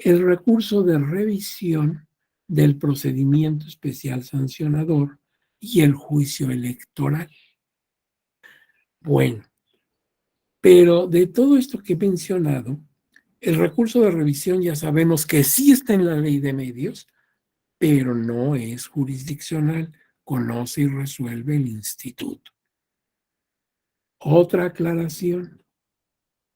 el recurso de revisión del procedimiento especial sancionador y el juicio electoral. Bueno, pero de todo esto que he mencionado, el recurso de revisión ya sabemos que sí está en la ley de medios, pero no es jurisdiccional, conoce y resuelve el instituto. Otra aclaración,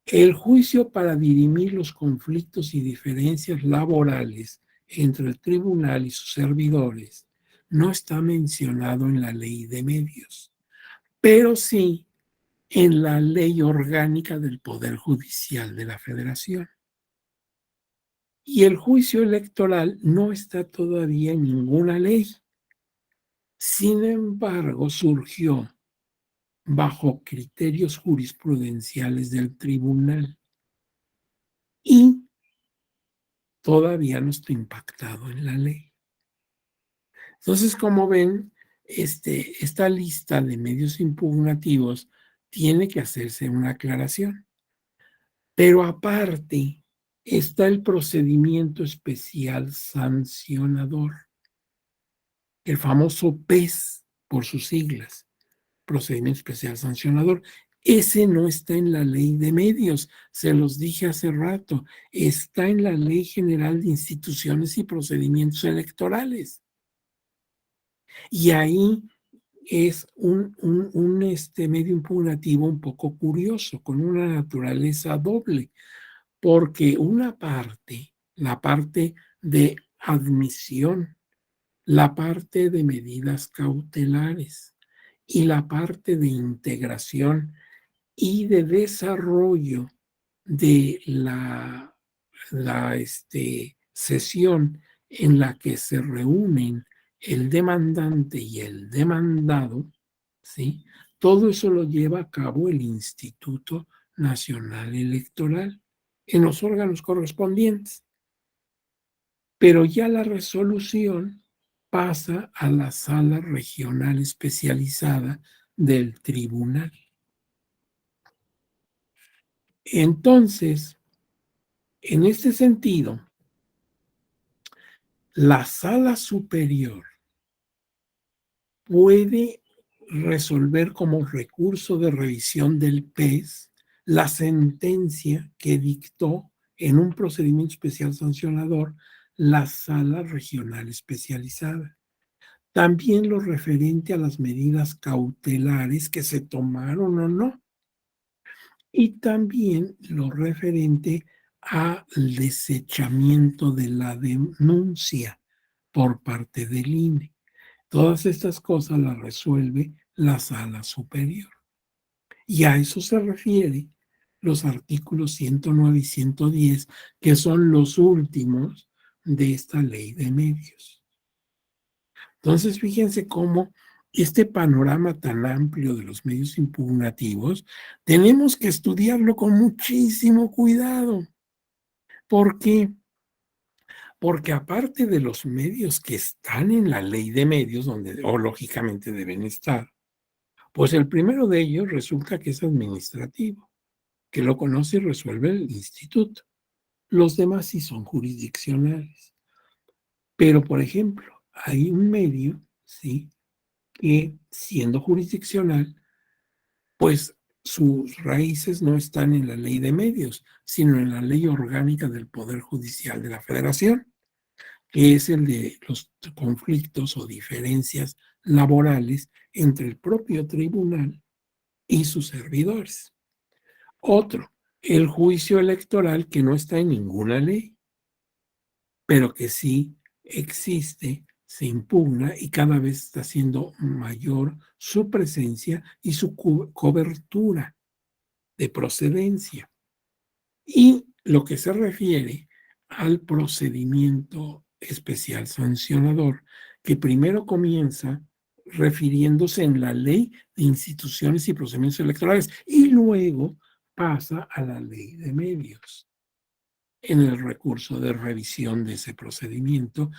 el juicio para dirimir los conflictos y diferencias laborales entre el tribunal y sus servidores no está mencionado en la ley de medios, pero sí en la ley orgánica del Poder Judicial de la Federación. Y el juicio electoral no está todavía en ninguna ley. Sin embargo, surgió bajo criterios jurisprudenciales del tribunal y todavía no está impactado en la ley. Entonces, como ven, esta lista de medios impugnativos tiene que hacerse una aclaración. Pero aparte está el procedimiento especial sancionador, el famoso PES por sus siglas, procedimiento especial sancionador. Ese no está en la ley de medios, se los dije hace rato, está en la Ley General de Instituciones y Procedimientos Electorales. Y ahí es un medio impugnativo un poco curioso, con una naturaleza doble, porque una parte, la parte de admisión, la parte de medidas cautelares y la parte de integración y de desarrollo de la sesión en la que se reúnen el demandante y el demandado, ¿sí? Todo eso lo lleva a cabo el Instituto Nacional Electoral en los órganos correspondientes. Pero ya la resolución pasa a la sala regional especializada del tribunal. Entonces, en este sentido, la sala superior puede resolver como recurso de revisión del PES la sentencia que dictó en un procedimiento especial sancionador la sala regional especializada. También lo referente a las medidas cautelares que se tomaron o no. Y también lo referente al desechamiento de la denuncia por parte del INE. Todas estas cosas las resuelve la sala superior. Y a eso se refiere los artículos 109 y 110, que son los últimos de esta ley de medios. Entonces, fíjense cómo este panorama tan amplio de los medios impugnativos tenemos que estudiarlo con muchísimo cuidado. ¿Por qué? Porque aparte de los medios que están en la ley de medios, donde o lógicamente deben estar, pues el primero de ellos resulta que es administrativo, que lo conoce y resuelve el instituto. Los demás sí son jurisdiccionales. Pero, por ejemplo, hay un medio, ¿sí?, que siendo jurisdiccional, pues sus raíces no están en la ley de medios, sino en la ley orgánica del Poder Judicial de la Federación, que es el de los conflictos o diferencias laborales entre el propio tribunal y sus servidores. Otro, el juicio electoral, que no está en ninguna ley, pero que sí existe, se impugna y cada vez está siendo mayor su presencia y su cobertura de procedencia. Y lo que se refiere al procedimiento especial sancionador, que primero comienza refiriéndose en la ley de instituciones y procedimientos electorales y luego pasa a la ley de medios en el recurso de revisión de ese procedimiento,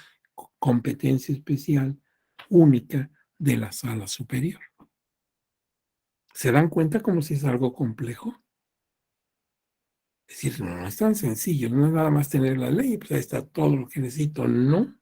competencia especial única de la sala superior. ¿Se dan cuenta como si es algo complejo? Es decir, no es tan sencillo, no es nada más tener la ley, pues ahí está todo lo que necesito. No,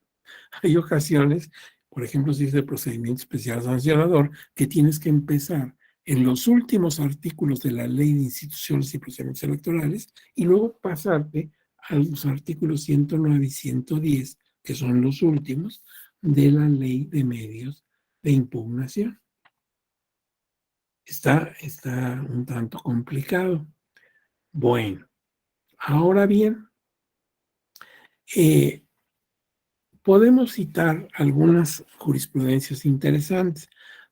hay ocasiones, por ejemplo, si es el procedimiento especial sancionador, que tienes que empezar en los últimos artículos de la ley de instituciones y procedimientos electorales y luego pasarte a los artículos 109 y 110, que son los últimos, de la ley de medios de impugnación. Está un tanto complicado. Bueno, ahora bien, podemos citar algunas jurisprudencias interesantes.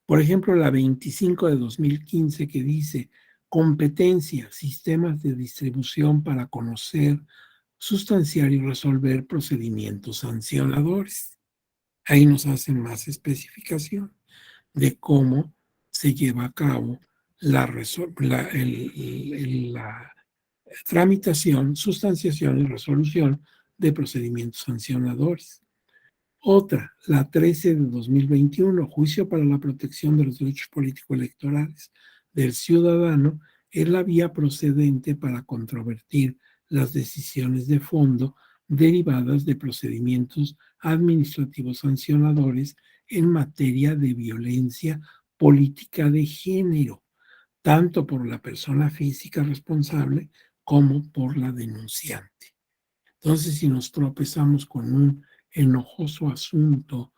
Por ejemplo, la 25 de 2015 que dice competencia, sistemas de distribución para conocer, sustanciar y resolver procedimientos sancionadores. Ahí nos hacen más especificación de cómo se lleva a cabo la tramitación, sustanciación y resolución de procedimientos sancionadores. Otra, la 13 de 2021, Juicio para la protección de los derechos político-electorales del ciudadano, es la vía procedente para controvertir las decisiones de fondo derivadas de procedimientos administrativos sancionadores en materia de violencia política de género, tanto por la persona física responsable como por la denunciante. Entonces, si nos tropezamos con un enojoso asunto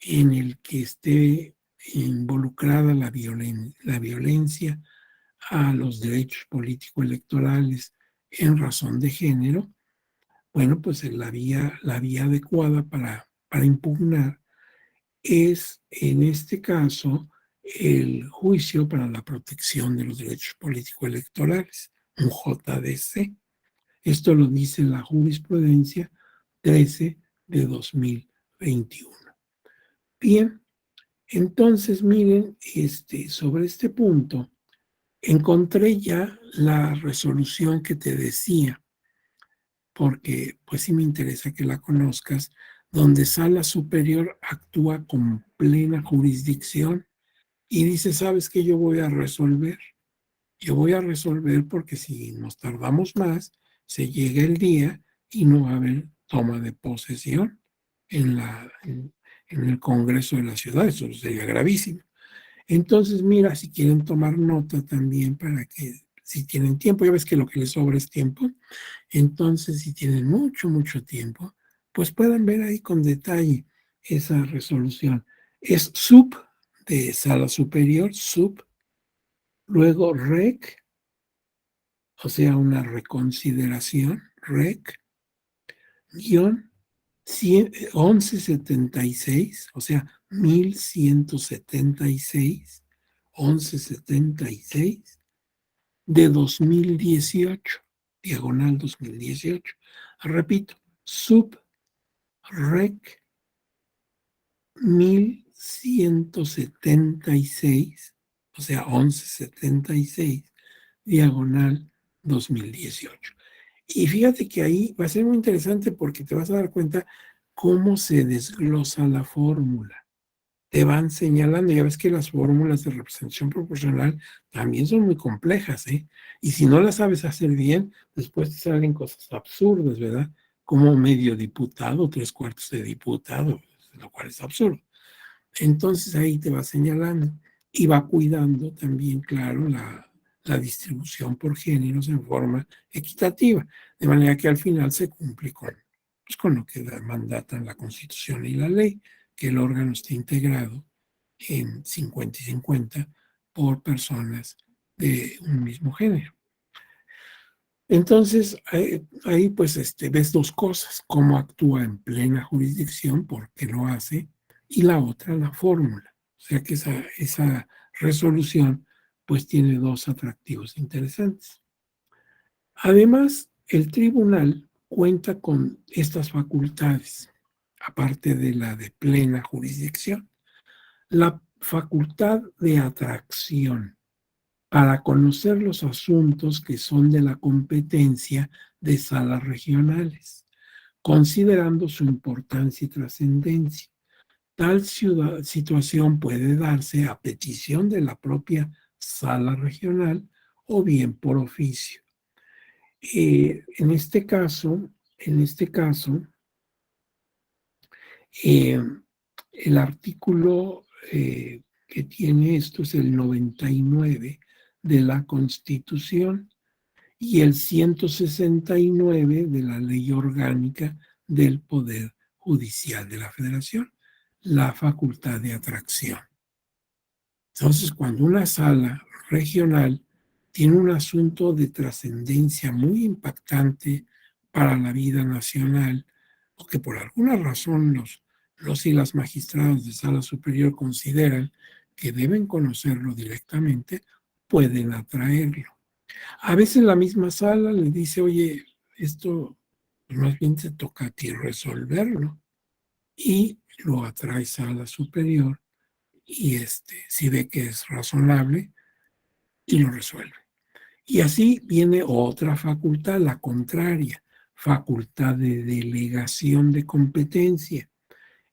en el que esté involucrada la violencia a los derechos político-electorales en razón de género, bueno, pues la vía adecuada para impugnar es, en este caso, el juicio para la protección de los derechos político-electorales, un JDC. Esto lo dice la jurisprudencia 13 de 2021. Bien, entonces miren, sobre este punto, encontré ya la resolución que te decía, porque pues sí me interesa que la conozcas, donde Sala Superior actúa con plena jurisdicción y dice, ¿sabes qué? Yo voy a resolver porque si nos tardamos más, se llega el día y no va a haber toma de posesión en el Congreso de la ciudad. Eso sería gravísimo. Entonces, mira, si quieren tomar nota también para que, si tienen tiempo, ya ves que lo que les sobra es tiempo, entonces si tienen mucho, mucho tiempo, pues puedan ver ahí con detalle esa resolución. Es sub de Sala Superior, sub, luego rec, o sea, una reconsideración, rec, guión 1176, o sea, 1176, 1176 de 2018, diagonal 2018. Repito, sub rec 1176, o sea, 1176, diagonal 2018. Y fíjate que ahí va a ser muy interesante porque te vas a dar cuenta cómo se desglosa la fórmula. Te van señalando, ya ves que las fórmulas de representación proporcional también son muy complejas, ¿eh? Y si no las sabes hacer bien, después te salen cosas absurdas, ¿verdad? Como medio diputado, 3/4 de diputado, lo cual es absurdo. Entonces ahí te va señalando y va cuidando también, claro, la distribución por géneros en forma equitativa, de manera que al final se cumple con lo que mandatan la Constitución y la ley, que el órgano esté integrado en 50 y 50 por personas de un mismo género. Entonces, ahí pues ves dos cosas: cómo actúa en plena jurisdicción, porque lo hace, y la otra, la fórmula. O sea que esa resolución pues tiene dos atractivos interesantes. Además, el tribunal cuenta con estas facultades, aparte de la de plena jurisdicción: la facultad de atracción, para conocer los asuntos que son de la competencia de salas regionales, considerando su importancia y trascendencia. Tal situación puede darse a petición de la propia sala regional o bien por oficio. En este caso, eh, el artículo que tiene esto es el 99 de la Constitución y el 169 de la Ley Orgánica del Poder Judicial de la Federación, la facultad de atracción. Entonces, cuando una sala regional tiene un asunto de trascendencia muy impactante para la vida nacional, o que por alguna razón los y las magistrados de sala superior consideran que deben conocerlo directamente, pueden atraerlo. A veces la misma sala le dice: oye, esto pues más bien te toca a ti resolverlo, y lo atrae a sala superior, y si ve que es razonable, y lo resuelve. Y así viene otra facultad, la contraria, facultad de delegación de competencia.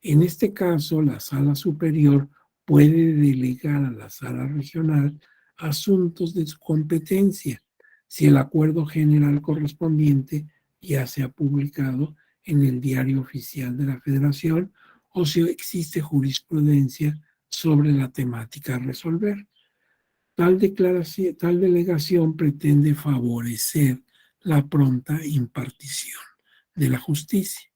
En este caso, la sala superior puede delegar a la sala regional asuntos de su competencia, si el acuerdo general correspondiente ya se ha publicado en el Diario Oficial de la Federación, o si existe jurisprudencia sobre la temática a resolver. Tal delegación pretende favorecer la pronta impartición de la justicia.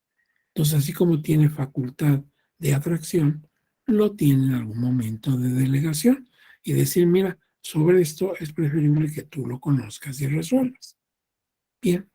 Entonces, así como tiene facultad de atracción, lo tiene en algún momento de delegación, y decir: mira, sobre esto es preferible que tú lo conozcas y resuelvas. Bien.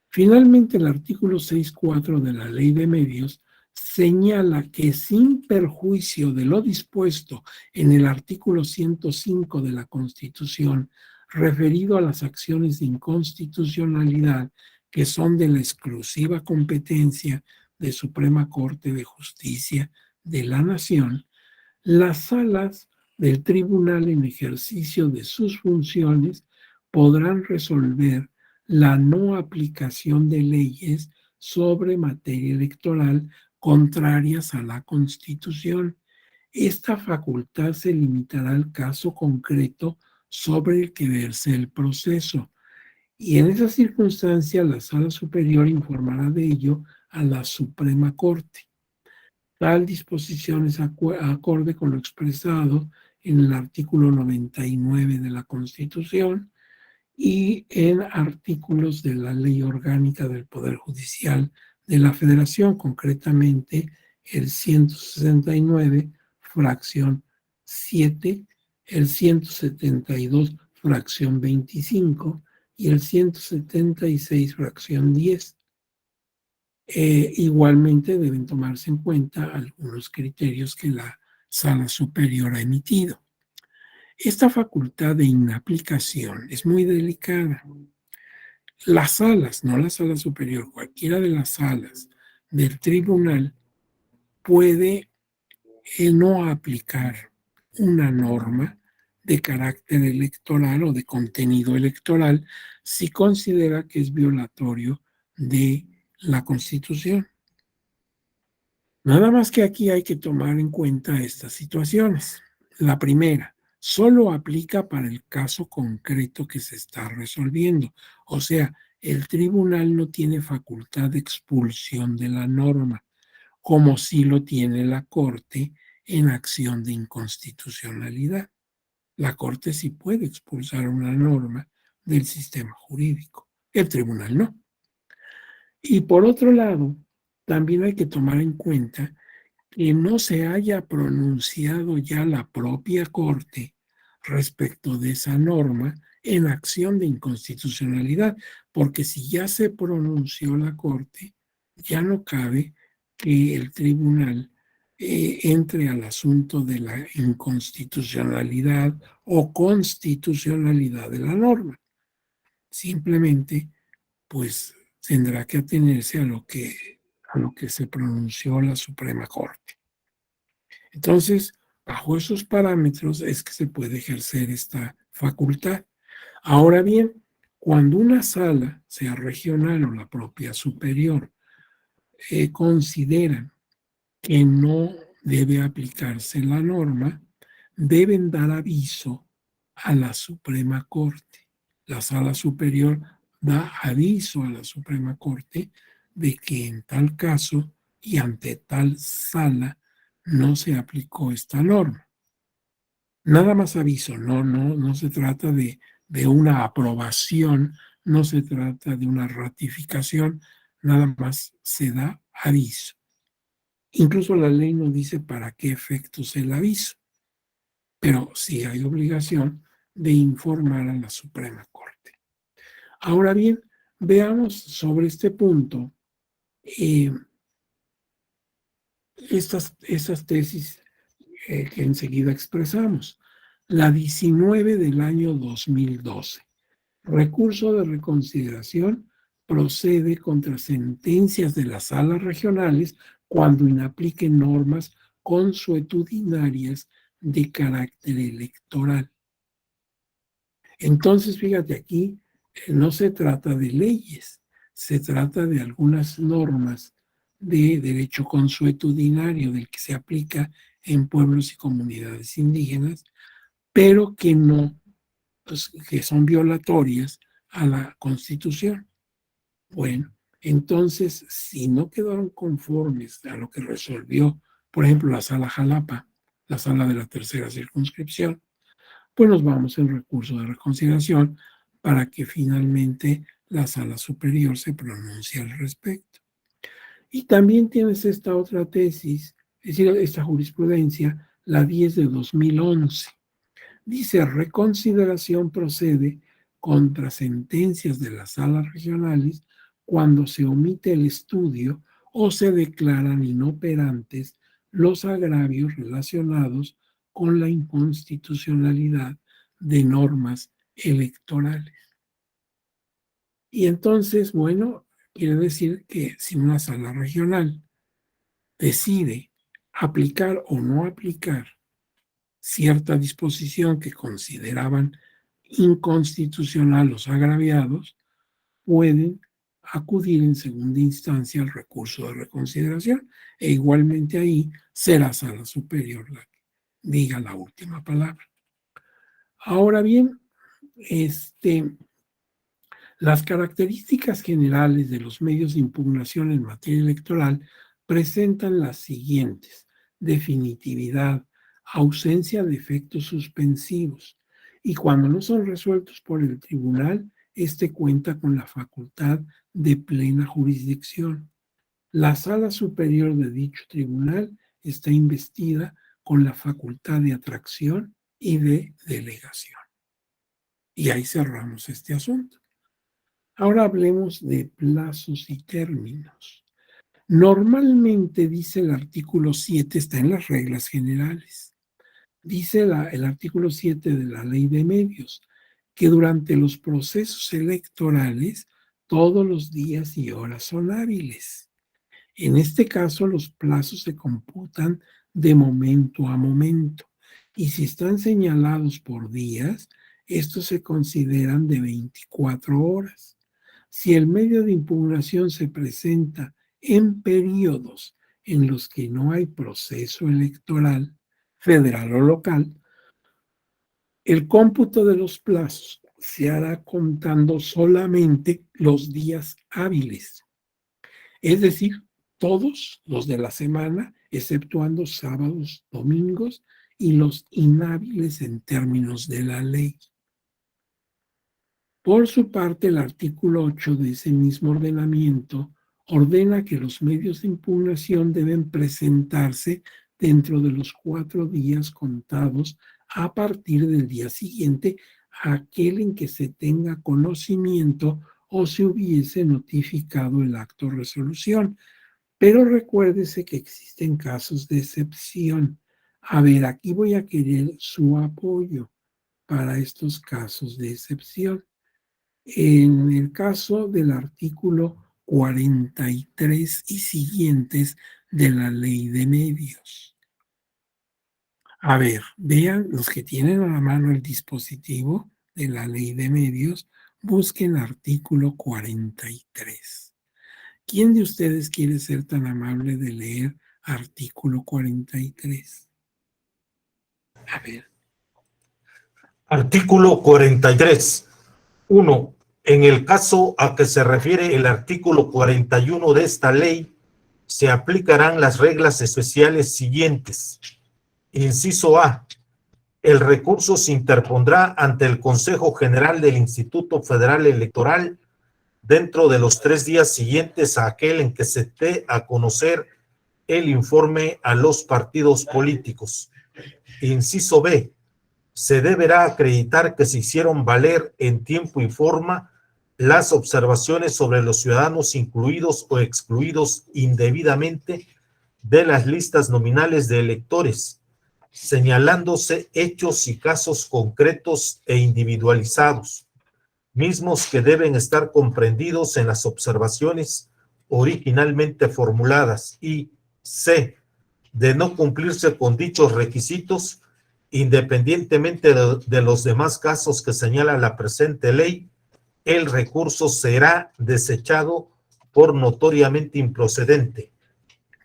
Finalmente, el artículo 6.4 de la Ley de Medios señala que, sin perjuicio de lo dispuesto en el artículo 105 de la Constitución, referido a las acciones de inconstitucionalidad que son de la exclusiva competencia de Suprema Corte de Justicia de la Nación, las salas del tribunal, en ejercicio de sus funciones, podrán resolver la no aplicación de leyes sobre materia electoral contrarias a la Constitución. Esta facultad se limitará al caso concreto sobre el que verse el proceso, y en esa circunstancia la Sala Superior informará de ello a la Suprema Corte. Tal disposición es acorde con lo expresado en el artículo 99 de la Constitución y en artículos de la Ley Orgánica del Poder Judicial de la Federación, concretamente el 169, fracción 7, el 172, fracción 25, y el 176, fracción 10. Igualmente deben tomarse en cuenta algunos criterios que la Sala Superior ha emitido. Esta facultad de inaplicación es muy delicada. Las salas, no la Sala Superior, cualquiera de las salas del tribunal puede no aplicar una norma de carácter electoral o de contenido electoral si considera que es violatorio de la Constitución. Nada más que aquí hay que tomar en cuenta estas situaciones. La primera, solo aplica para el caso concreto que se está resolviendo. O sea, el tribunal no tiene facultad de expulsión de la norma, como sí lo tiene la Corte en acción de inconstitucionalidad. La Corte sí puede expulsar una norma del sistema jurídico, el tribunal no. Y por otro lado, también hay que tomar en cuenta que no se haya pronunciado ya la propia Corte respecto de esa norma en acción de inconstitucionalidad, porque si ya se pronunció la Corte, ya no cabe que el tribunal entre al asunto de la inconstitucionalidad o constitucionalidad de la norma. Simplemente, pues tendrá que atenerse a lo que se pronunció la Suprema Corte. Entonces, bajo esos parámetros es que se puede ejercer esta facultad. Ahora bien, cuando una sala, sea regional o la propia superior, consideran que no debe aplicarse la norma, deben dar aviso a la Suprema Corte. La sala superior da aviso a la Suprema Corte de que en tal caso y ante tal sala no se aplicó esta norma. Nada más aviso, no se trata de una aprobación, no se trata de una ratificación, nada más se da aviso. Incluso la ley no dice para qué efectos el aviso, pero sí hay obligación de informar a la Suprema Corte. Ahora bien, veamos sobre este punto estas tesis que enseguida expresamos. La 19 del año 2012. Recurso de reconsideración procede contra sentencias de las salas regionales cuando inapliquen normas consuetudinarias de carácter electoral. Entonces, fíjate aquí, no se trata de leyes, se trata de algunas normas de derecho consuetudinario del que se aplica en pueblos y comunidades indígenas, pero que no, pues, que son violatorias a la Constitución. Bueno, entonces, si no quedaron conformes a lo que resolvió, por ejemplo, la Sala Jalapa, la Sala de la Tercera Circunscripción, pues nos vamos en recurso de reconsideración para que finalmente la Sala Superior se pronuncie al respecto. Y también tienes esta otra tesis, es decir, esta jurisprudencia, la 10 de 2011. Dice, reconsideración procede contra sentencias de las salas regionales cuando se omite el estudio o se declaran inoperantes los agravios relacionados con la inconstitucionalidad de normas electorales. Y entonces, bueno, quiere decir que si una sala regional decide aplicar o no aplicar cierta disposición que consideraban inconstitucional los agraviados, pueden acudir en segunda instancia al recurso de reconsideración e igualmente ahí será sala superior la que diga la última palabra. Ahora bien, las características generales de los medios de impugnación en materia electoral presentan las siguientes: definitividad, ausencia de efectos suspensivos, y cuando no son resueltos por el tribunal, este cuenta con la facultad de plena jurisdicción. La sala superior de dicho tribunal está investida con la facultad de atracción y de delegación. Y ahí cerramos este asunto. Ahora hablemos de plazos y términos. Normalmente dice el artículo 7, está en las reglas generales. Dice el artículo 7 de la Ley de Medios que durante los procesos electorales todos los días y horas son hábiles. En este caso, los plazos se computan de momento a momento. Y si están señalados por días, estos se consideran de 24 horas. Si el medio de impugnación se presenta en periodos en los que no hay proceso electoral, federal o local, el cómputo de los plazos se hará contando solamente los días hábiles, es decir, todos los de la semana, exceptuando sábados, domingos y los inhábiles en términos de la ley. Por su parte, el artículo 8 de ese mismo ordenamiento ordena que los medios de impugnación deben presentarse dentro de los 4 días contados a partir del día siguiente a aquel en que se tenga conocimiento o se hubiese notificado el acto de resolución. Pero recuérdese que existen casos de excepción. A ver, aquí voy a querer su apoyo para estos casos de excepción. En el caso del artículo 43 y siguientes de la Ley de Medios. A ver, vean los que tienen a la mano el dispositivo de la Ley de Medios, busquen artículo 43. ¿Quién de ustedes quiere ser tan amable de leer artículo 43? A ver. Artículo 43. 1. En el caso a que se refiere el artículo 41 de esta ley, se aplicarán las reglas especiales siguientes. Inciso A. El recurso se interpondrá ante el Consejo General del Instituto Federal Electoral dentro de los 3 días siguientes a aquel en que se dé a conocer el informe a los partidos políticos. Inciso B. Se deberá acreditar que se hicieron valer en tiempo y forma las observaciones sobre los ciudadanos incluidos o excluidos indebidamente de las listas nominales de electores, señalándose hechos y casos concretos e individualizados, mismos que deben estar comprendidos en las observaciones originalmente formuladas, y C. De no cumplirse con dichos requisitos, independientemente de los demás casos que señala la presente ley, el recurso será desechado por notoriamente improcedente.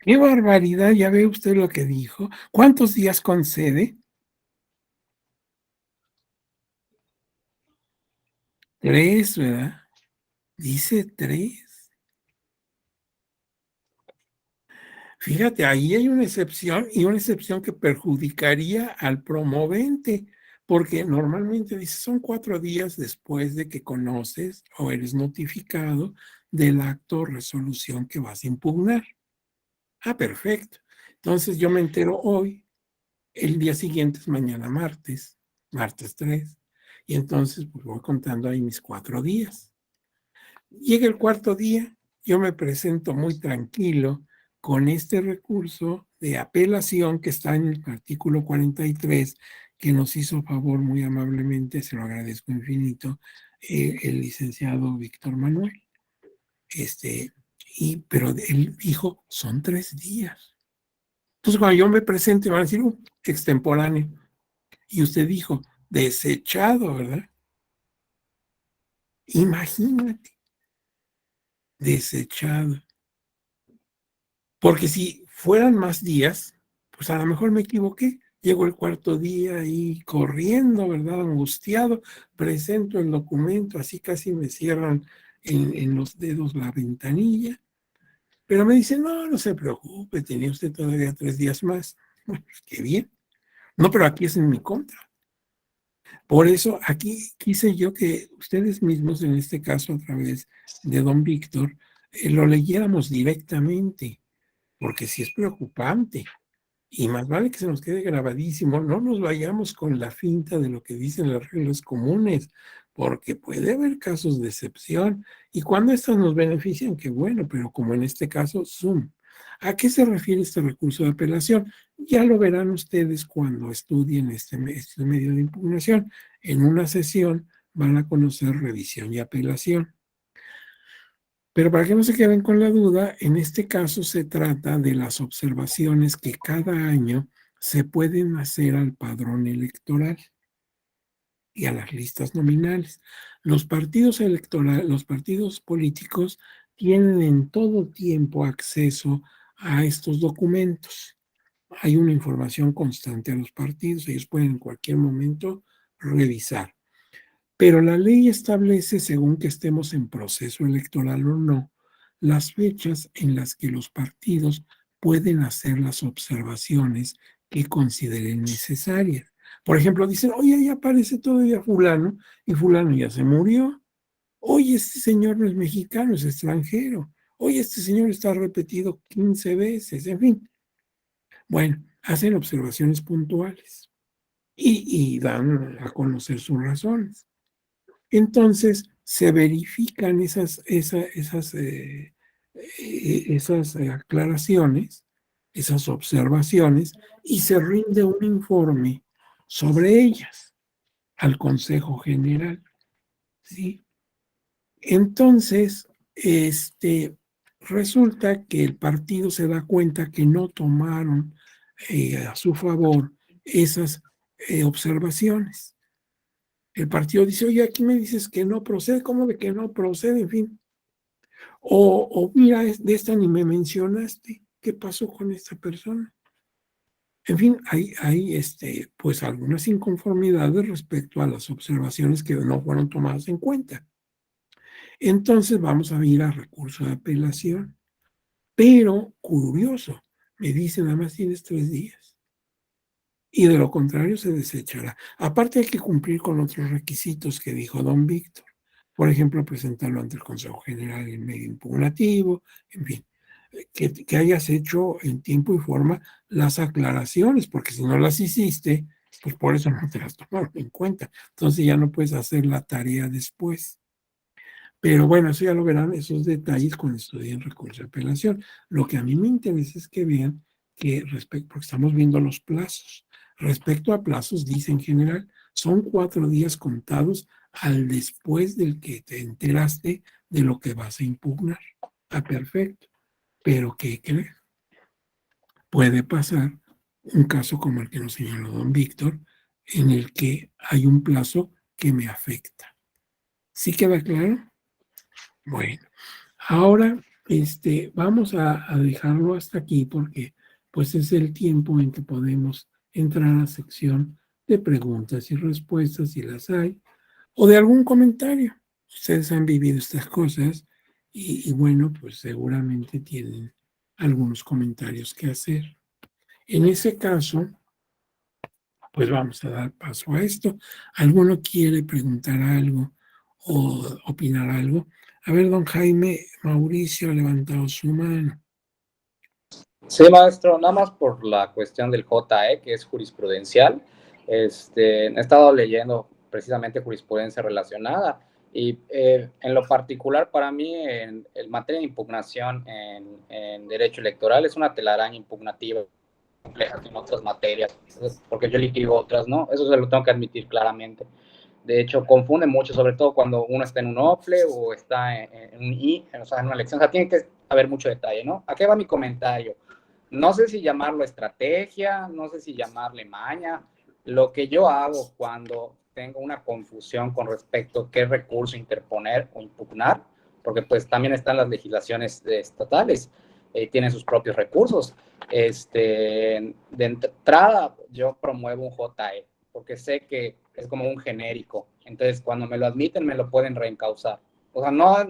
¡Qué barbaridad! ¿Ya ve usted lo que dijo? ¿Cuántos días concede? 3, ¿verdad? Dice 3. Fíjate, ahí hay una excepción y una excepción que perjudicaría al promovente, porque normalmente dice son 4 días después de que conoces o eres notificado del acto o resolución que vas a impugnar. Ah, perfecto. Entonces yo me entero hoy, el día siguiente es mañana martes 3, y entonces pues voy contando ahí mis 4 días. Llega el 4.º día, yo me presento muy tranquilo con este recurso de apelación que está en el artículo 43, que nos hizo favor muy amablemente, se lo agradezco infinito, el licenciado Víctor Manuel. Pero él dijo, son 3 días. Entonces, cuando yo me presente, van a decir, extemporáneo. Y usted dijo, desechado, ¿verdad? Imagínate, desechado. Porque si fueran más días, pues a lo mejor me equivoqué. Llegó el 4.º día ahí corriendo, ¿verdad? Angustiado, presento el documento, así casi me cierran en los dedos la ventanilla. Pero me dicen, no se preocupe, tenía usted todavía 3 días más. Bueno, pues qué bien. No, pero aquí es en mi contra. Por eso aquí quise yo que ustedes mismos, en este caso a través de don Víctor, lo leyéramos directamente, porque sí es preocupante. Y más vale que se nos quede grabadísimo, no nos vayamos con la finta de lo que dicen las reglas comunes, porque puede haber casos de excepción, y cuando estas nos benefician, qué bueno, pero como en este caso, Zoom. ¿A qué se refiere este recurso de apelación? Ya lo verán ustedes cuando estudien este medio de impugnación. En una sesión van a conocer revisión y apelación. Pero para que no se queden con la duda, en este caso se trata de las observaciones que cada año se pueden hacer al padrón electoral y a las listas nominales. Los partidos electorales, los partidos políticos tienen en todo tiempo acceso a estos documentos. Hay una información constante a los partidos, ellos pueden en cualquier momento revisar. Pero la ley establece, según que estemos en proceso electoral o no, las fechas en las que los partidos pueden hacer las observaciones que consideren necesarias. Por ejemplo, dicen, oye, ya aparece todavía fulano, y fulano ya se murió. Oye, este señor no es mexicano, es extranjero. Oye, este señor está repetido 15 veces, en fin. Bueno, hacen observaciones puntuales y dan a conocer sus razones. Entonces, se verifican esas aclaraciones, esas observaciones, y se rinde un informe sobre ellas al Consejo General, ¿sí? Entonces, resulta que el partido se da cuenta que no tomaron a su favor esas observaciones. El partido dice, oye, aquí me dices que no procede, ¿cómo de que no procede? En fin. O mira, de esta ni me mencionaste, ¿qué pasó con esta persona? En fin, hay pues algunas inconformidades respecto a las observaciones que no fueron tomadas en cuenta. Entonces vamos a ir a recurso de apelación. Pero, curioso, me dicen, nada más tienes 3 días. Y de lo contrario se desechará. Aparte hay que cumplir con otros requisitos que dijo don Víctor. Por ejemplo, presentarlo ante el Consejo General en medio impugnativo, en fin, que hayas hecho en tiempo y forma las aclaraciones, porque si no las hiciste, pues por eso no te las tomaron en cuenta. Entonces ya no puedes hacer la tarea después. Pero bueno, eso ya lo verán, esos detalles cuando estudien recurso de apelación. Lo que a mí me interesa es que vean que porque estamos viendo los plazos. Respecto a plazos, dice en general, son 4 días contados al después del que te enteraste de lo que vas a impugnar. Ah, perfecto. Pero ¿qué crees? Puede pasar un caso como el que nos señaló don Víctor, en el que hay un plazo que me afecta. ¿Sí queda claro? Bueno, ahora vamos a dejarlo hasta aquí porque pues es el tiempo en que podemos entrar a la sección de preguntas y respuestas si las hay, o de algún comentario. Ustedes han vivido estas cosas y bueno, pues seguramente tienen algunos comentarios que hacer. En ese caso, pues vamos a dar paso a esto. ¿Alguno quiere preguntar algo o opinar algo? A ver, don Jaime Mauricio ha levantado su mano. Sí, maestro, nada más por la cuestión del JE, que es jurisprudencial. He estado leyendo precisamente jurisprudencia relacionada y en lo particular para mí en materia de impugnación en derecho electoral es una telaraña impugnativa compleja en otras materias, porque yo litigo otras, ¿no? Eso se lo tengo que admitir claramente. De hecho, confunde mucho, sobre todo cuando uno está en un OPLE o está en un I, o sea, en una elección. O sea, tiene que haber mucho detalle, ¿no? ¿A qué va mi comentario? No sé si llamarlo estrategia, no sé si llamarle maña. Lo que yo hago cuando tengo una confusión con respecto a qué recurso interponer o impugnar, porque pues también están las legislaciones estatales, tienen sus propios recursos. De entrada, yo promuevo un JE, porque sé que es como un genérico. Entonces, cuando me lo admiten, me lo pueden reencauzar. O sea, no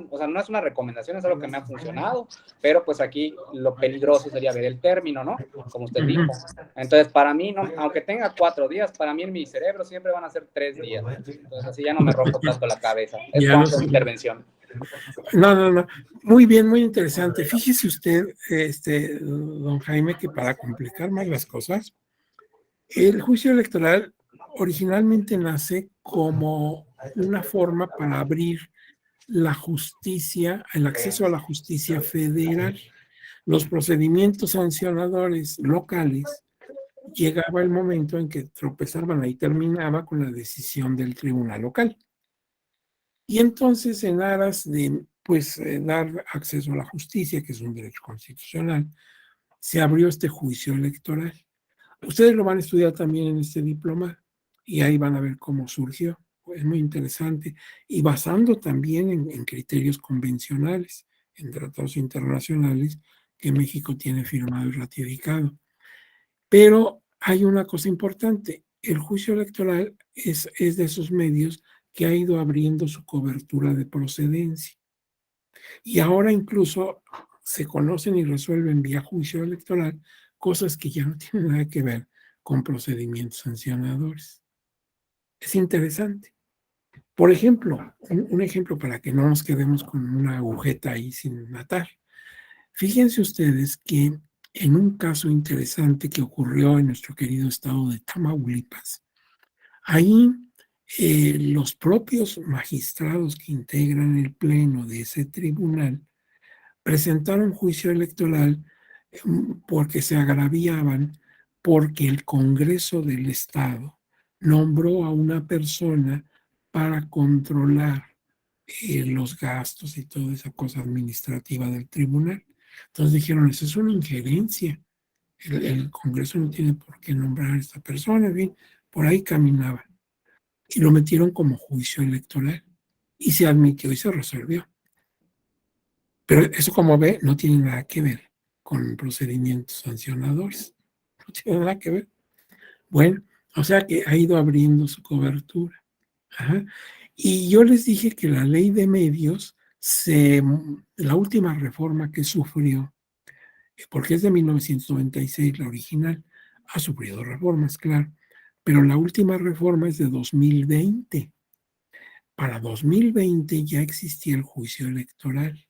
es una recomendación, es algo que me ha funcionado, pero pues aquí lo peligroso sería ver el término, ¿no? Como usted dijo. Entonces, para mí, no, aunque tenga 4 días, para mí en mi cerebro siempre van a ser 3 días. Entonces, así ya no me rompo tanto la cabeza. Es cuanto a mi intervención. No. Muy bien, muy interesante. Fíjese usted, don Jaime, que para complicar más las cosas, el juicio electoral originalmente nace como una forma para abrir la justicia, el acceso a la justicia federal. Los procedimientos sancionadores locales, llegaba el momento en que tropezaban, ahí terminaba con la decisión del tribunal local. Y entonces, en aras de dar acceso a la justicia, que es un derecho constitucional, se abrió este juicio electoral. Ustedes lo van a estudiar también en este diploma y ahí van a ver cómo surgió. Es muy interesante y basando también en criterios convencionales, en tratados internacionales que México tiene firmado y ratificado. Pero hay una cosa importante, el juicio electoral es de esos medios que ha ido abriendo su cobertura de procedencia. Y ahora incluso se conocen y resuelven vía juicio electoral cosas que ya no tienen nada que ver con procedimientos sancionadores. Es interesante. Por ejemplo, un ejemplo para que no nos quedemos con una agujeta ahí sin matar. Fíjense ustedes que en un caso interesante que ocurrió en nuestro querido estado de Tamaulipas, ahí los propios magistrados que integran el pleno de ese tribunal presentaron juicio electoral porque se agraviaban porque el Congreso del Estado nombró a una persona para controlar los gastos y toda esa cosa administrativa del tribunal. Entonces dijeron, eso es una injerencia. El Congreso no tiene por qué nombrar a esta persona, en fin, por ahí caminaba. Y lo metieron como juicio electoral. Y se admitió y se resolvió. Pero eso, como ve, no tiene nada que ver con procedimientos sancionadores. No tiene nada que ver. Bueno, o sea que ha ido abriendo su cobertura. Ajá. Y yo les dije que la ley de medios, la última reforma que sufrió, porque es de 1996 la original, ha sufrido reformas, claro, pero la última reforma es de 2020. Para 2020 ya existía el juicio electoral.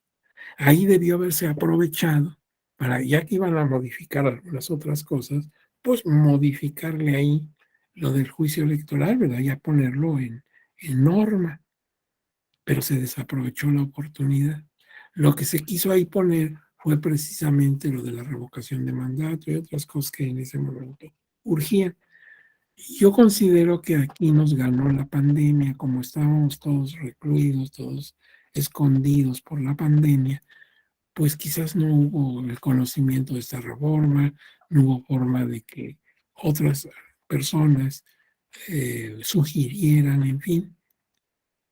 Ahí debió haberse aprovechado para, ya que iban a modificar algunas otras cosas, pues modificarle ahí lo del juicio electoral, ¿verdad? Ya ponerlo en norma, pero se desaprovechó la oportunidad. Lo que se quiso ahí poner fue precisamente lo de la revocación de mandato y otras cosas que en ese momento urgían. Yo considero que aquí nos ganó la pandemia, como estábamos todos recluidos, todos escondidos por la pandemia, pues quizás no hubo el conocimiento de esta reforma, no hubo forma de que otras personas sugirieran, en fin,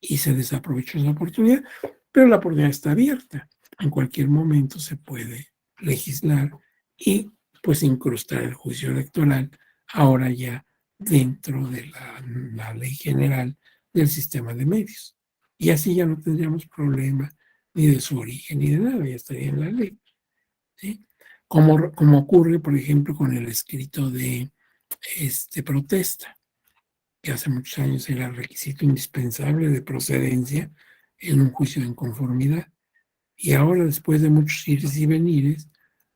y se desaprovechó esa oportunidad, pero la oportunidad está abierta. En cualquier momento se puede legislar y pues incrustar el juicio electoral ahora ya dentro de la ley general del sistema de medios. Y así ya no tendríamos problema ni de su origen ni de nada, ya estaría en la ley. ¿Sí? Como ocurre, por ejemplo, con el escrito de protesta, que hace muchos años era requisito indispensable de procedencia en un juicio de inconformidad. Y ahora, después de muchos ires y venires,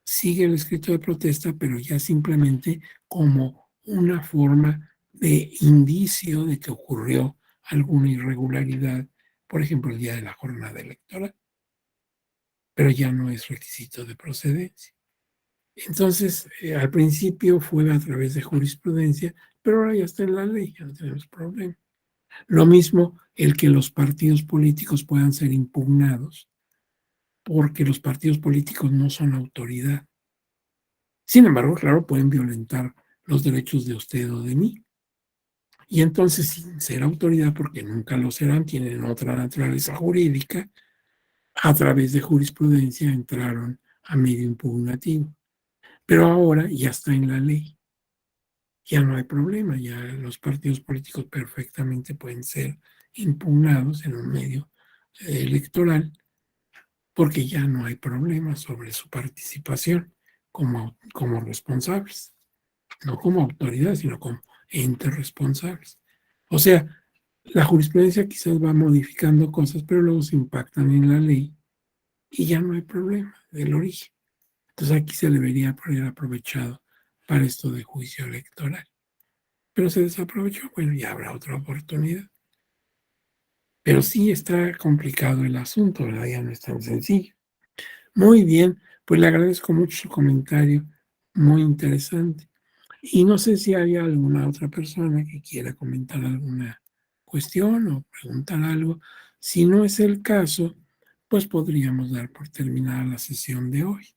sigue el escrito de protesta, pero ya simplemente como una forma de indicio de que ocurrió alguna irregularidad, por ejemplo, el día de la jornada electoral, pero ya no es requisito de procedencia. Entonces, al principio fue a través de jurisprudencia, pero ahora ya está en la ley, ya no tenemos problema. Lo mismo el que los partidos políticos puedan ser impugnados, porque los partidos políticos no son autoridad. Sin embargo, claro, pueden violentar los derechos de usted o de mí. Y entonces, sin ser autoridad, porque nunca lo serán, tienen otra naturaleza jurídica, a través de jurisprudencia entraron a medio impugnativo. Pero ahora ya está en la ley. Ya no hay problema, ya los partidos políticos perfectamente pueden ser impugnados en un medio electoral porque ya no hay problema sobre su participación como responsables, no como autoridad, sino como entes responsables. O sea, la jurisprudencia quizás va modificando cosas, pero luego se impactan en la ley y ya no hay problema del origen. Entonces aquí se debería haber aprovechado para esto de juicio electoral. Pero se desaprovechó, bueno, ya habrá otra oportunidad. Pero sí está complicado el asunto, ¿verdad? Ya no es tan sencillo. Muy bien, pues le agradezco mucho su comentario, muy interesante. Y no sé si hay alguna otra persona que quiera comentar alguna cuestión o preguntar algo. Si no es el caso, pues podríamos dar por terminada la sesión de hoy.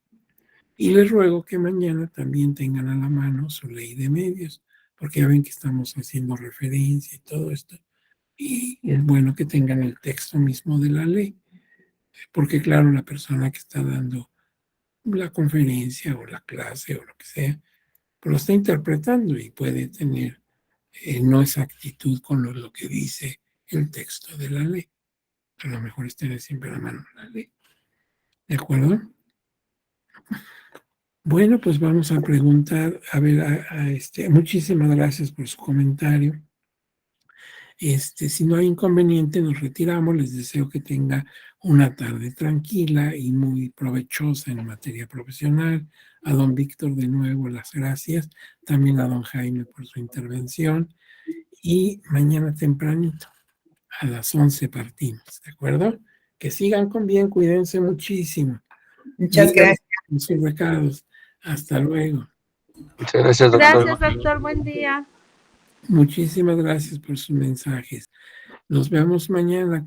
Y les ruego que mañana también tengan a la mano su ley de medios, porque ya ven que estamos haciendo referencia y todo esto. Y es bueno que tengan el texto mismo de la ley, porque claro, la persona que está dando la conferencia o la clase o lo que sea, pues lo está interpretando y puede tener no exactitud con lo que dice el texto de la ley. A lo mejor es tener siempre a la mano la ley. ¿De acuerdo? Bueno, pues vamos a preguntar, a ver, muchísimas gracias por su comentario. Si no hay inconveniente, nos retiramos. Les deseo que tenga una tarde tranquila y muy provechosa en materia profesional. A don Víctor de nuevo las gracias, también a don Jaime por su intervención. Y mañana tempranito, a las 11 partimos, ¿de acuerdo? Que sigan con bien, cuídense muchísimo. Muchas gracias. Sus recados. Hasta luego. Muchas gracias, doctor. Gracias, doctor. Buen día. Muchísimas gracias por sus mensajes. Nos vemos mañana.